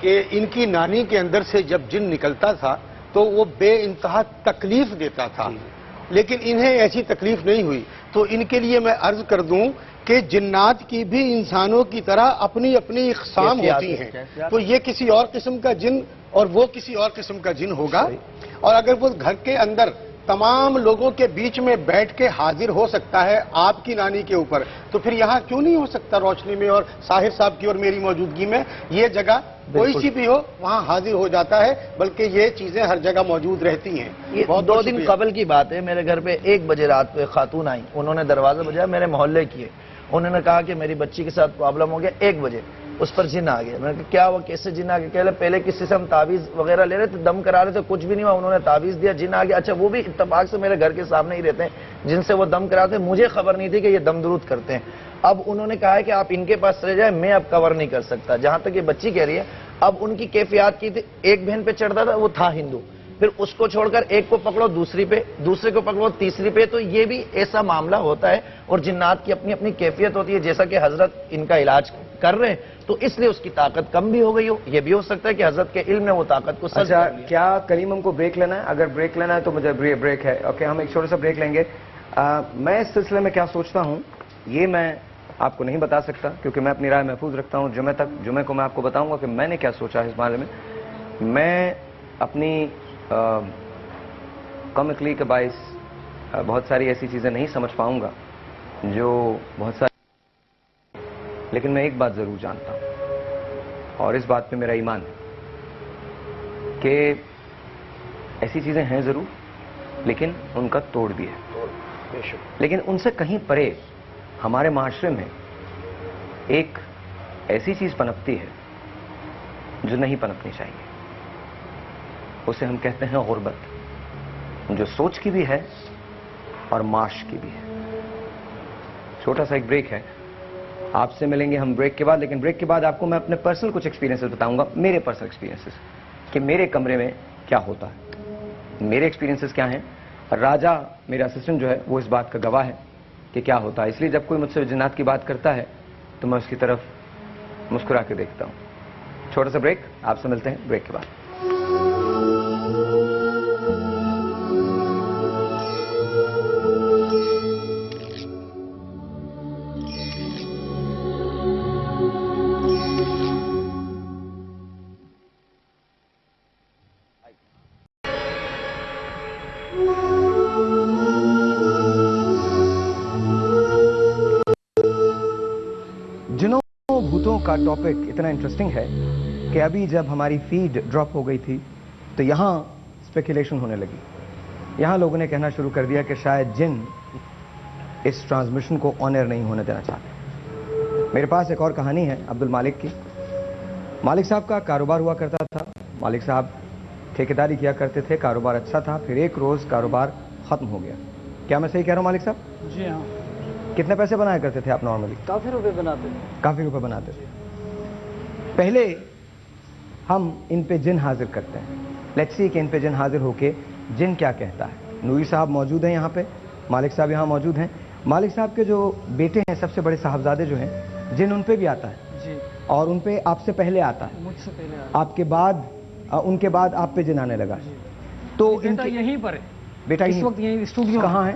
کہ ان کی نانی کے اندر سے جب جن نکلتا تھا تو وہ بے انتہا تکلیف دیتا تھا، لیکن انہیں ایسی تکلیف نہیں ہوئی، تو ان کے لیے میں عرض کر دوں کہ جنات کی بھی انسانوں کی طرح اپنی اپنی اقسام ہوتی ہیں، تو یہ کسی اور قسم کا جن اور وہ کسی اور قسم کا جن ہوگا، اور اگر وہ گھر کے اندر تمام لوگوں کے بیچ میں بیٹھ کے حاضر ہو سکتا ہے آپ کی نانی کے اوپر، تو پھر یہاں کیوں نہیں ہو سکتا روشنی میں اور طاہر صاحب کی اور میری موجودگی میں؟ یہ جگہ کوئی سی بھی ہو وہاں حاضر ہو جاتا ہے، بلکہ یہ چیزیں ہر جگہ موجود رہتی ہیں۔ یہ 2 دن قبل کی بات ہے، میرے گھر پہ 1 بجے رات کو ایک خاتون آئی، انہوں نے دروازہ بجایا، میرے محلے کی ہے، انہوں نے کہا کہ میری بچی کے ساتھ پرابلم ہو گیا، 1 بجے اس پر جن آ گیا۔ میں نے کہا کیا وہ کیسے جن آ گیا؟ کہ پہلے کسی سے ہم تعویذ وغیرہ لے رہے تھے، دم کرا رہے تھے، کچھ بھی نہیں ہوا، انہوں نے تعویذ دیا، جن آ گیا۔ اچھا وہ بھی اتفاق سے میرے گھر کے سامنے ہی رہتے ہیں جن سے وہ دم کراتے ہیں، مجھے خبر نہیں تھی کہ یہ دم درود کرتے ہیں۔ اب انہوں نے کہا ہے کہ آپ ان کے پاس چلے جائیں، میں اب کور نہیں کر سکتا، جہاں تک یہ بچی کہہ رہی ہے۔ اب ان کی کیفیات کی تھی، ایک بہن پہ چڑھتا تھا، وہ تھا ہندو، پھر اس کو چھوڑ کر ایک کو پکڑو دوسری پہ، دوسرے کو پکڑو تیسری پہ، تو یہ بھی ایسا معاملہ ہوتا ہے، اور جنات کی اپنی اپنی کیفیت ہوتی ہے، جیسا کہ حضرت ان کا علاج کر رہے ہیں تو اس لیے اس کی طاقت کم بھی ہو گئی ہو، یہ بھی ہو سکتا ہے کہ حضرت کے علم نے وہ طاقت کو سلب کر لیا۔ کیا کریم ہم کو بریک لینا ہے؟ اگر بریک لینا ہے تو مجھے بریک ہے، اوکے، ہم ایک چھوٹا سا بریک لیں گے۔ میں اس سلسلے میں کیا سوچتا ہوں یہ میں آپ کو نہیں بتا سکتا، کیونکہ میں اپنی رائے محفوظ رکھتا ہوں، جمعے کو میں آپ کو بتاؤں گا کہ میں نے کیا سوچا ہے اس معاملے میں۔ میں اپنی کم عقلی کے باعث بہت ساری ایسی چیزیں نہیں سمجھ پاؤں گا جو بہت ساری، لیکن میں ایک بات ضرور جانتا ہوں، اور اس بات پہ میرا ایمان ہے کہ ایسی چیزیں ہیں ضرور، لیکن ان کا توڑ بھی ہے، لیکن ان سے کہیں پرے ہمارے معاشرے میں ایک ایسی چیز پنپتی ہے جو نہیں پنپنی چاہیے، اسے ہم کہتے ہیں غربت، جو سوچ کی بھی ہے اور معاش کی بھی ہے۔ چھوٹا سا ایک بریک ہے، آپ سے ملیں گے ہم بریک کے بعد، لیکن بریک کے بعد آپ کو میں اپنے پرسنل کچھ ایکسپیرینسز بتاؤں گا، میرے پرسنل ایکسپیرینسز کہ میرے کمرے میں کیا ہوتا ہے، میرے ایکسپیرینسز کیا ہیں۔ راجہ میرا اسسٹنٹ جو ہے وہ اس بات کا گواہ ہے کہ کیا ہوتا ہے، اس لیے جب کوئی مجھ سے جنات کی بات کرتا ہے تو میں اس کی طرف مسکرا کے دیکھتا ہوں۔ چھوٹا سا بریک، آپ سے ملتے ہیں بریک کے بعد۔ جنوں بھوتوں کا ٹاپک اتنا انٹرسٹنگ ہے کہ ابھی جب ہماری فیڈ ڈراپ ہو گئی تھی تو یہاں اسپیکولیشن ہونے لگی، یہاں لوگوں نے کہنا شروع کر دیا کہ شاید جن اس ٹرانسمیشن کو آن ایئر نہیں ہونے دینا چاہتے۔ میرے پاس ایک اور کہانی ہے عبد المالک کی۔ مالک صاحب کا کاروبار ہوا کرتا تھا، مالک صاحب ٹھیکیداری کیا کرتے تھے، کاروبار اچھا تھا، پھر ایک روز کاروبار ختم ہو گیا۔ کیا میں صحیح کہہ رہا ہوں مالک صاحب؟ جی ہاں۔ کتنے پیسے بنایا کرتے تھے آپ نارملی؟ کافی روپے بناتے تھے۔ کافی روپے بناتے تھے۔ پہلے ہم ان پہ جن حاضر کرتے ہیں، لیٹس سی کہ ان پہ جن حاضر ہو کے جن کیا کہتا ہے۔ نوری صاحب موجود ہیں یہاں پہ، مالک صاحب یہاں موجود ہیں۔ مالک صاحب کے جو بیٹے ہیں، سب سے بڑے صاحبزادے جو ہیں، جن ان پہ بھی آتا ہے جی، اور ان پہ آپ سے پہلے آتا ہے، مجھ سے پہلے آپ کے بعد ان کے بعد آپ پہ جن آنے لگا۔ تو ان بیٹا یہیں پر ہے، بیٹا اس وقت یہیں اسٹوڈیو کہاں ہے؟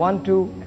1 2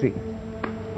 3।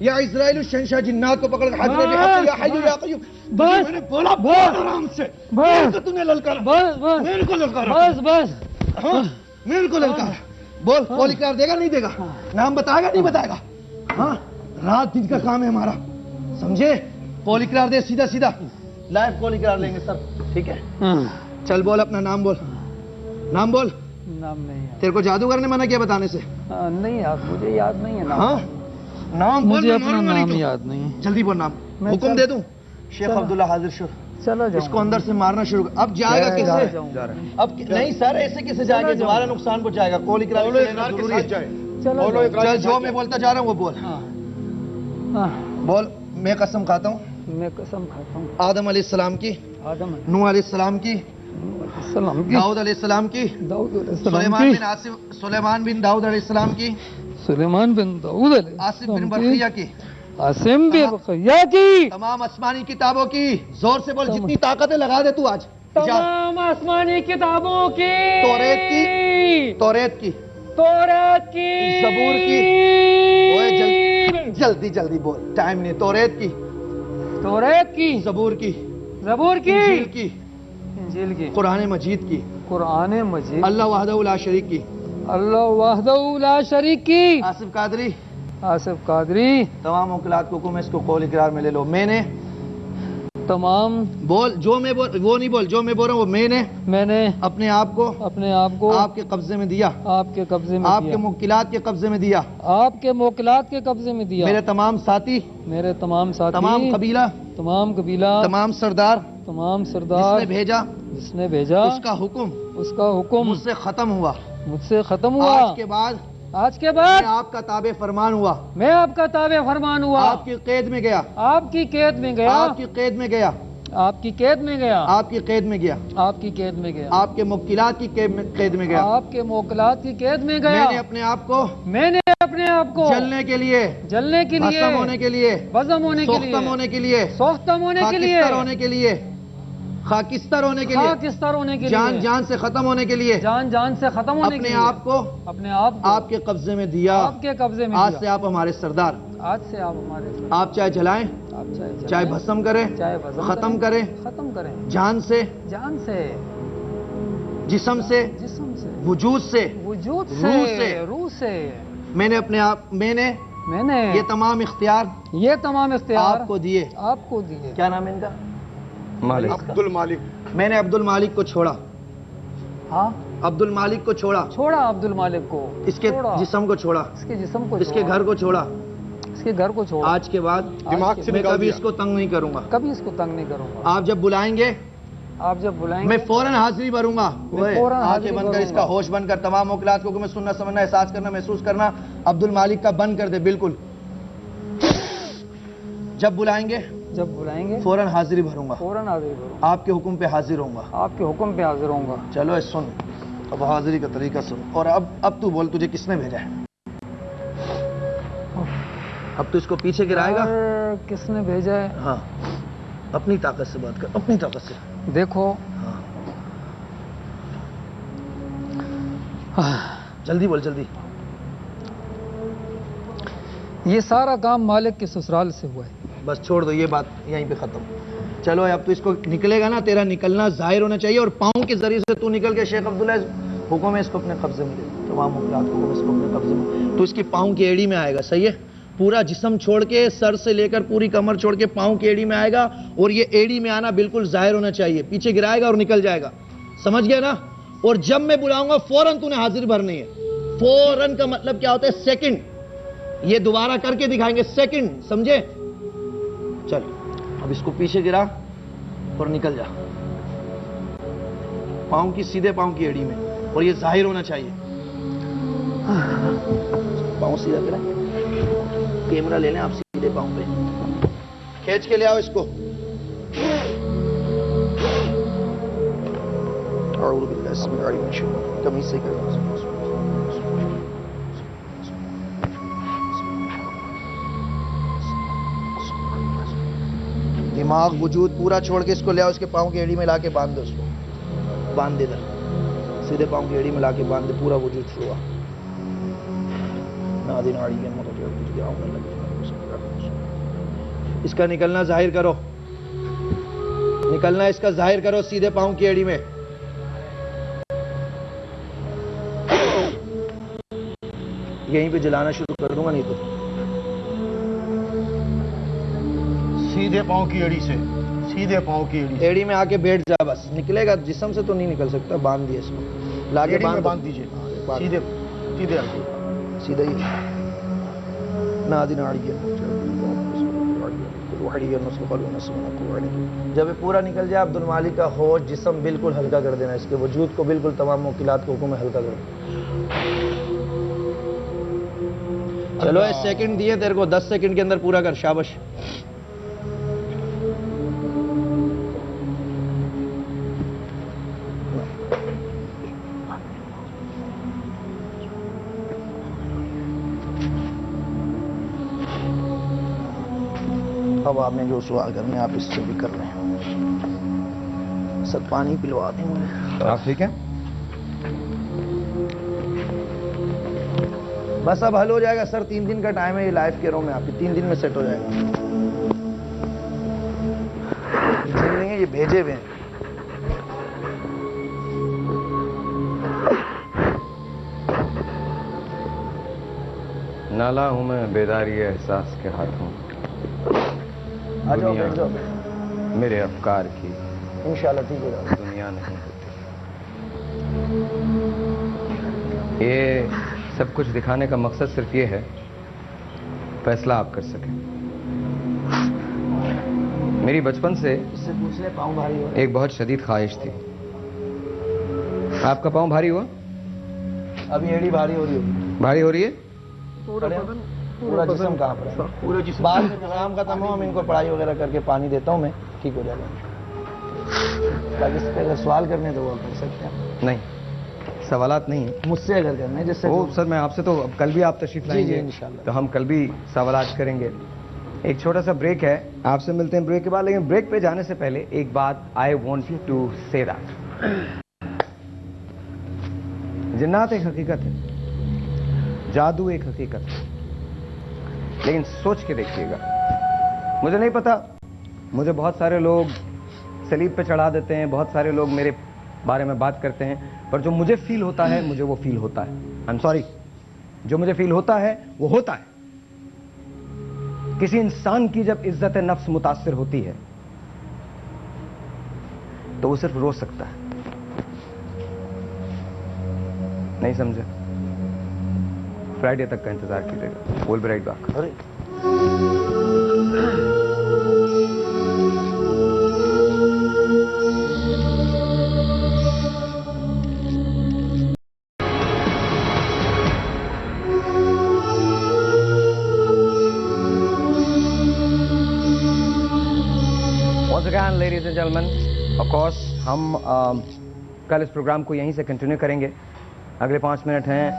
یا اسرائیل شہنشاہ جنات کو پکڑ کر حضرت بحق یا حی یا قیوم. میں نے بولا بہت آرام سے. میرے کو تو نے للکارا. میرے کو للکارا. ہاں میرے کو للکارا. بول کال اقرار دے گا نہیں دے گا؟ نام بتائے گا نہیں بتائے گا؟ ہاں رات دن کا کام ہے ہمارا, سمجھے؟ کال اقرار دے سیدھا سیدھا. لائیو کال اقرار لیں گے سب, ٹھیک ہے؟ چل بول اپنا نام بول. نام بول. نام نہیں ہے. تیرے کو جادوگر نے منع کیا بتانے سے؟ نہیں یاد, مجھے یاد نہیں ہے نام. ہاں نام بول. مجھے اپنا نام یاد نہیں ہے. جلدی بول نام. حکم دے دوں. شیخ عبداللہ حاضر شو. چلو اس کو اندر سے مارنا شروع کر. اب جائے گا کیسے؟ اب نہیں سر ایسے کیسے جائے گا؟ دوبارہ نقصان پہنچائے گا. کال اقرار ضروری ہے. چل جو میں بولتا جا رہا ہوں وہ بول. بول. میں قسم کھاتا ہوں. میں قسم کھاتا ہوں آدم علیہ السلام کی, آدم نوح علیہ السلام کی, داؤد علیہ السلام کی, سلیمان بن داؤد علیہ السلام کی, سلیمان بن داؤد علیہ آصف بن برقیہ کی, عاصم بن برقیہ کی, تمام آسمانی کتابوں کی. زور سے بول, جتنی طاقت ہے لگا دے تو آج. تمام آسمانی کتابوں کی, توریت کی, توریت کی, توریت کی, زبور کی. جلدی جلدی بول, ٹائم نہیں. توریت کی, توریت کی, زبور کی, زبور کی, انجیل کی, انجیل کی, قرآن مجید کی, قرآن مجید, اللہ وحدہ لا شریک کی, اللہ وحدہ لا شریک کی, آصف قادری, آصف قادری. تمام موکلات کو حکم ہے اس کو قول اقرار میں لے لو. میں نے تمام بول, جو میں بول وہ نہیں بول, جو میں بول رہا ہوں وہ میں نے اپنے آپ کو آپ کے قبضے میں دیا, آپ کے قبضے میں آپ دیا, کے موکلات کے قبضے میں دیا, آپ کے موکلات کے قبضے میں دیا. میرے تمام ساتھی, میرے تمام ساتھی, تمام قبیلہ, تمام قبیلہ, تمام سردار, تمام سردار, جس نے بھیجا اس کا حکم مجھ سے ختم ہوا, مجھ سے ختم ہوا. آج کے بعد میں آپ کا تابع فرمان ہوا, میں آپ کا تابع فرمان ہوا, آپ کی قید میں گیا, آپ کی قید میں گیا, آپ کی قید میں گیا, آپ کی قید میں گیا, آپ کی قید میں گیا, آپ کی قید میں گیا, آپ کے موکلات کی قید میں گیا, آپ کے موکلات کی قید میں گیا. میں نے اپنے آپ کو جلنے کے لیے, بھسم ہونے کے لیے, بزم ہونے کے لیے, سوختم ہونے کے لیے, سوختم ہونے کے لیے, خاکستر ہونے کے لیے, خاکستر ہونے کے لیے, جان جان سے ختم ہونے کے لیے, جان جان سے ختم ہونے کے لیے, اپنے آپ کو آپ کے قبضے میں دیا, آپ کے قبضے میں. آج سے آپ ہمارے سردار, آج سے آپ ہمارے سردار. آپ چاہے جلائیں, چاہے بھسم کریں, ختم کریں, جان سے, جسم سے, وجود سے, روح سے. میں نے اپنے آپ میں نے یہ تمام اختیار آپ کو دیے. کیا نام ہے ان کا؟ مالک. عبد المالک. میں نے عبد المالک کو چھوڑا. ہاں عبد المالک کو چھوڑا عبد المالک کو, اس کے جسم کو چھوڑا, اس کے جسم کو, اس کے گھر کو چھوڑا, اس کے گھر کو چھوڑا. آج کے بعد دماغ سے میں نکال کبھی دیا. اس کو تنگ نہیں کروں گا, کبھی اس کو تنگ نہیں کروں گا. آپ جب بلائیں گے میں میں فوراً حاضری بھروں گا. فوراً حاضری آنکھیں بند کر, بھروں اس کا گا. ہوش بند کر, تمام موکلات کو میں سننا سمجھنا احساس کرنا محسوس کرنا عبد المالک کا بند کر دے بالکل. جب بلائیں گے فوراً حاضری بھروں گا, فوراً حاضری بھروں گا. آپ کے حکم پہ حاضر ہوں گا, آپ کے حکم پہ حاضر ہوں گا. چلو سن, اب حاضری کا طریقہ سن. اور اب تو بول, تجھے کس نے بھیجا ہے؟ اب تو اس کو پیچھے گرائے گا. کس نے بھیجا ہے؟ ہاں اپنی طاقت سے بات کر, اپنی طاقت سے. دیکھو جلدی بول, جلدی. یہ سارا کام مالک کے سسرال سے ہوا ہے. بس چھوڑ دو, یہ بات یہیں پہ ختم. چلو اب تو اس کو نکلے گا نا, تیرا نکلنا ظاہر ہونا چاہیے, اور پاؤں کے ذریعے سے تو نکل کے شیخ عبداللہ حکم ہے اس کو اپنے قبضے میں لے, تمام موکلات کو اس کو اپنے قبضے میں, تو اس کی پاؤں کی ایڑی میں آئے گا. صحیح ہے؟ پورا جسم چھوڑ کے, سر سے لے کر پوری کمر چھوڑ کے پاؤں کی ایڑی میں آئے گا, اور یہ ایڑی میں آنا بالکل ظاہر ہونا چاہیے. پیچھے گرائے گا اور نکل جائے گا. سمجھ گیا نا؟ اور جب میں بلاؤں گا فوراً تو نے حاضر بھرنی ہے. فوراً کا مطلب کیا ہوتا ہے؟ سیکنڈ. یہ دوبارہ کر کے دکھائیں گے, سیکنڈ, سمجھے؟ چل اب اس کو پیچھے گرا اور نکل جا, پاؤں کی سیدھے پاؤں کی ایڑی میں, اور یہ ظاہر ہونا چاہیے. پاؤں سیدھا کریں, کیمرہ لے لیں آپ, سیدھے پاؤں پہ کھینچ کے لے آؤ اس کو. اعوذ باللہ السمیع العلیم من الشیطان, تمیز سے کرو. دماغ وجود پورا چھوڑ کے اس کو لے آؤ, اس کے پاؤں کی ایڑی میں لا کے باندھ دو. اس کو باندھ دے ادھر, سیدھے پاؤں کی ایڑی میں لا کے باندھ دے, پورا وجود چھوڑا. نادی ناڑی کے مطلب اس کا نکلنا ظاہر کرو، نکلنا اس کا ظاہر کرو سیدھے پاؤں کی ایڑی میں. یہیں پہ جلانا شروع کر دوں گا نہیں تو. سیدھے پاؤں کی ایڑی سے، سیدھے پاؤں کی ایڑی سے. ایڑی میں آ کے بیٹھ جا بس. نکلے گا جسم سے تو نہیں نکل سکتا. باندھ دیا اس کو، لا کے باندھ دیجیے. سیدھے سیدھے سیدھا ہی نادی. جب یہ پورا نکل جائے عبد المالک کا ہوش جسم بالکل ہلکا کر دینا. اس کے وجود کو بالکل تمام موکلات کو حکم میں ہلکا کر دینا. چلو 1 سیکنڈ دیے تیرے کو، 10 سیکنڈ کے اندر پورا کر. شابش. اب آپ نے جو سوال کرنے آپ اس سے بھی کر رہے ہیں. سب پانی پلوا دیں گے. آپ ٹھیک ہیں؟ بس اب حل ہو جائے گا سر. 3 دن کا ٹائم ہے یہ لائف کہہ رہا ہوں میں آپ کی. 3 دن میں سیٹ ہو جائے گا. جن نہیں ہے یہ بھیجے ہوئے ہیں. نالا ہوں میں بیداری احساس کے ہاتھوں. آ جاؤ بیٹھ جاؤ. میرے افکار کی انشاءاللہ ٹھیک ہو جائے گا. دنیا نہیں ہوتی. یہ سب کچھ دکھانے کا مقصد صرف یہ ہے فیصلہ آپ کر سکیں. میری بچپن سے اس سے پوچھ لیں پاؤں بھاری ہو. ایک بہت شدید خواہش تھی. آپ کا پاؤں بھاری ہوا؟ ابھی ایڑی بھاری ہو رہی ہوگی. بھاری ہو رہی ہے؟ پورا جسم کہاں پر ہے؟ پورے جسم. بعد میں پروگرام ختم ہو ہم ان کو پڑھائی وغیرہ کر کے پانی دیتا ہوں میں. ٹھیک ہو جائے گا. تاکہ اس پہ اگر سوال کرنے تو وہ کر سکتے ہیں. نہیں سوالات نہیں مجھ سے اگر کرنا ہے جس سے وہ سر میں آپ سے تو کل بھی آپ تشریف لائیں گے انشاءاللہ. تو ہم کل بھی سوالات کریں گے. ایک چھوٹا سا بریک ہے، آپ سے ملتے ہیں بریک کے بعد. لیکن بریک پہ جانے سے پہلے ایک بات آئی وانٹ ٹو سے دیٹ جنات ایک حقیقت ہے، جادو ایک حقیقت ہے. لیکن سوچ کے دیکھیے گا. مجھے نہیں پتا، مجھے بہت سارے لوگ سلیب پہ چڑھا دیتے ہیں، بہت سارے لوگ میرے بارے میں بات کرتے ہیں، پر جو مجھے فیل ہوتا ہے مجھے وہ فیل ہوتا ہے. آئی ایم سوری، جو مجھے فیل ہوتا ہے وہ ہوتا ہے. کسی انسان کی جب عزت نفس متاثر ہوتی ہے تو وہ صرف رو سکتا ہے. نہیں سمجھے؟ فرائیڈے تک کا انتظار کیجیے گا. Will be right back. Ladies and gentleman, of course ہم کل اس پروگرام کو یہیں سے کنٹینیو کریں گے. اگلے 5 منٹ ہیں.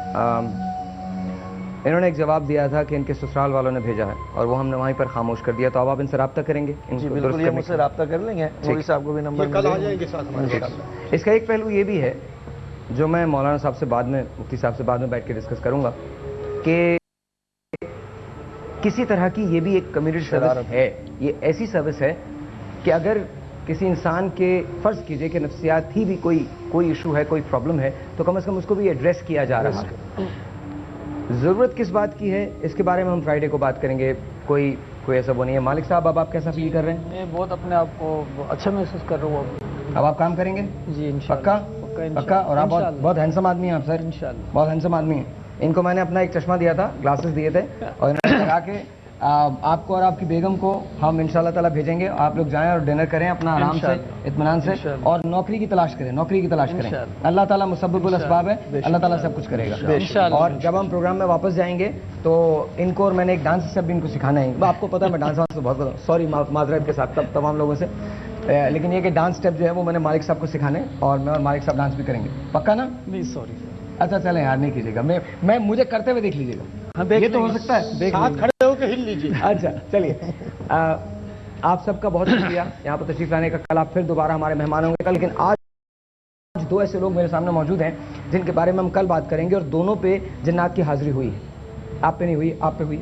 انہوں نے ایک جواب دیا تھا کہ ان کے سسرال والوں نے بھیجا ہے اور وہ ہم نے وہیں پر خاموش کر دیا. تو اب آپ ان سے رابطہ کریں گے؟ جی بالکل، یہ مجھ سے رابطہ کر لیں گے. مولوی صاحب کو بھی نمبر کل آ جائیں گے ساتھ ہمارے ساتھ. اس کا ایک پہلو یہ بھی ہے جو میں مولانا صاحب سے بعد میں، مفتی صاحب سے بعد میں بیٹھ کے ڈسکس کروں گا کہ کسی طرح کی یہ بھی ایک کمیونٹی سروس ہے. یہ ایسی سروس ہے کہ اگر کسی انسان کے فرض کیجئے کہ نفسیات ہی بھی کوئی ایشو ہے، کوئی پرابلم ہے، تو کم از کم اس کو بھی ایڈریس کیا جا رہا ہے. ضرورت کس بات کی ہے اس کے بارے میں ہم فرائیڈے کو بات کریں گے. کوئی ایسا وہ نہیں ہے. مالک صاحب اب آپ کیسا فیل کر رہے ہیں؟ میں بہت اپنے آپ کو اچھا محسوس کر رہا ہوں. اب آپ کام کریں گے؟ جی پکا پکا. اور آپ بہت ہینڈسم آدمی ہیں آپ سر. انشاءاللہ بہت ہینڈسم آدمی ہیں. ان کو میں نے اپنا ایک چشمہ دیا تھا، گلاسز دیے تھے، اور انہوں نے لگا کے آپ کو اور آپ کی بیگم کو ہم انشاءاللہ تعالیٰ بھیجیں گے. آپ لوگ جائیں اور ڈنر کریں اپنا آرام سے، اطمینان سے، اور نوکری کی تلاش کریں. نوکری کی تلاش کریں. اللہ تعالیٰ مسبب الاسباب ہے، اللہ تعالیٰ سب کچھ کرے گا. اور جب ہم پروگرام میں واپس جائیں گے تو ان کو، اور میں نے ایک ڈانس سب بھی ان کو سکھانا ہے. آپ کو پتا ہے میں ڈانس وانس تو بہت کرتا ہوں، سوری معذرت کے ساتھ تمام لوگوں سے. لیکن یہ کہ ڈانس اسٹیپ جو ہے وہ میں نے مالک صاحب کو سکھانے، اور میں اور مالک صاحب ڈانس بھی کریں گے. پکا نا؟ نہیں سوری. اچھا چلیں یار، نہیں کیجیے گا. میں مجھے کرتے ہوئے دیکھ لیجیے گا. یہ تو ہو سکتا ہے ساتھ کھڑے ہو کے ہل لیجیے. اچھا چلیے. آپ سب کا بہت شکریہ یہاں پر تشریف لانے کا. کل آپ پھر دوبارہ ہمارے مہمان ہوں گے. لیکن آج 2 ایسے لوگ میرے سامنے موجود ہیں جن کے بارے میں ہم کل بات کریں گے، اور دونوں پہ جنات کی حاضری ہوئی ہے. آپ پہ نہیں ہوئی، آپ پہ ہوئی،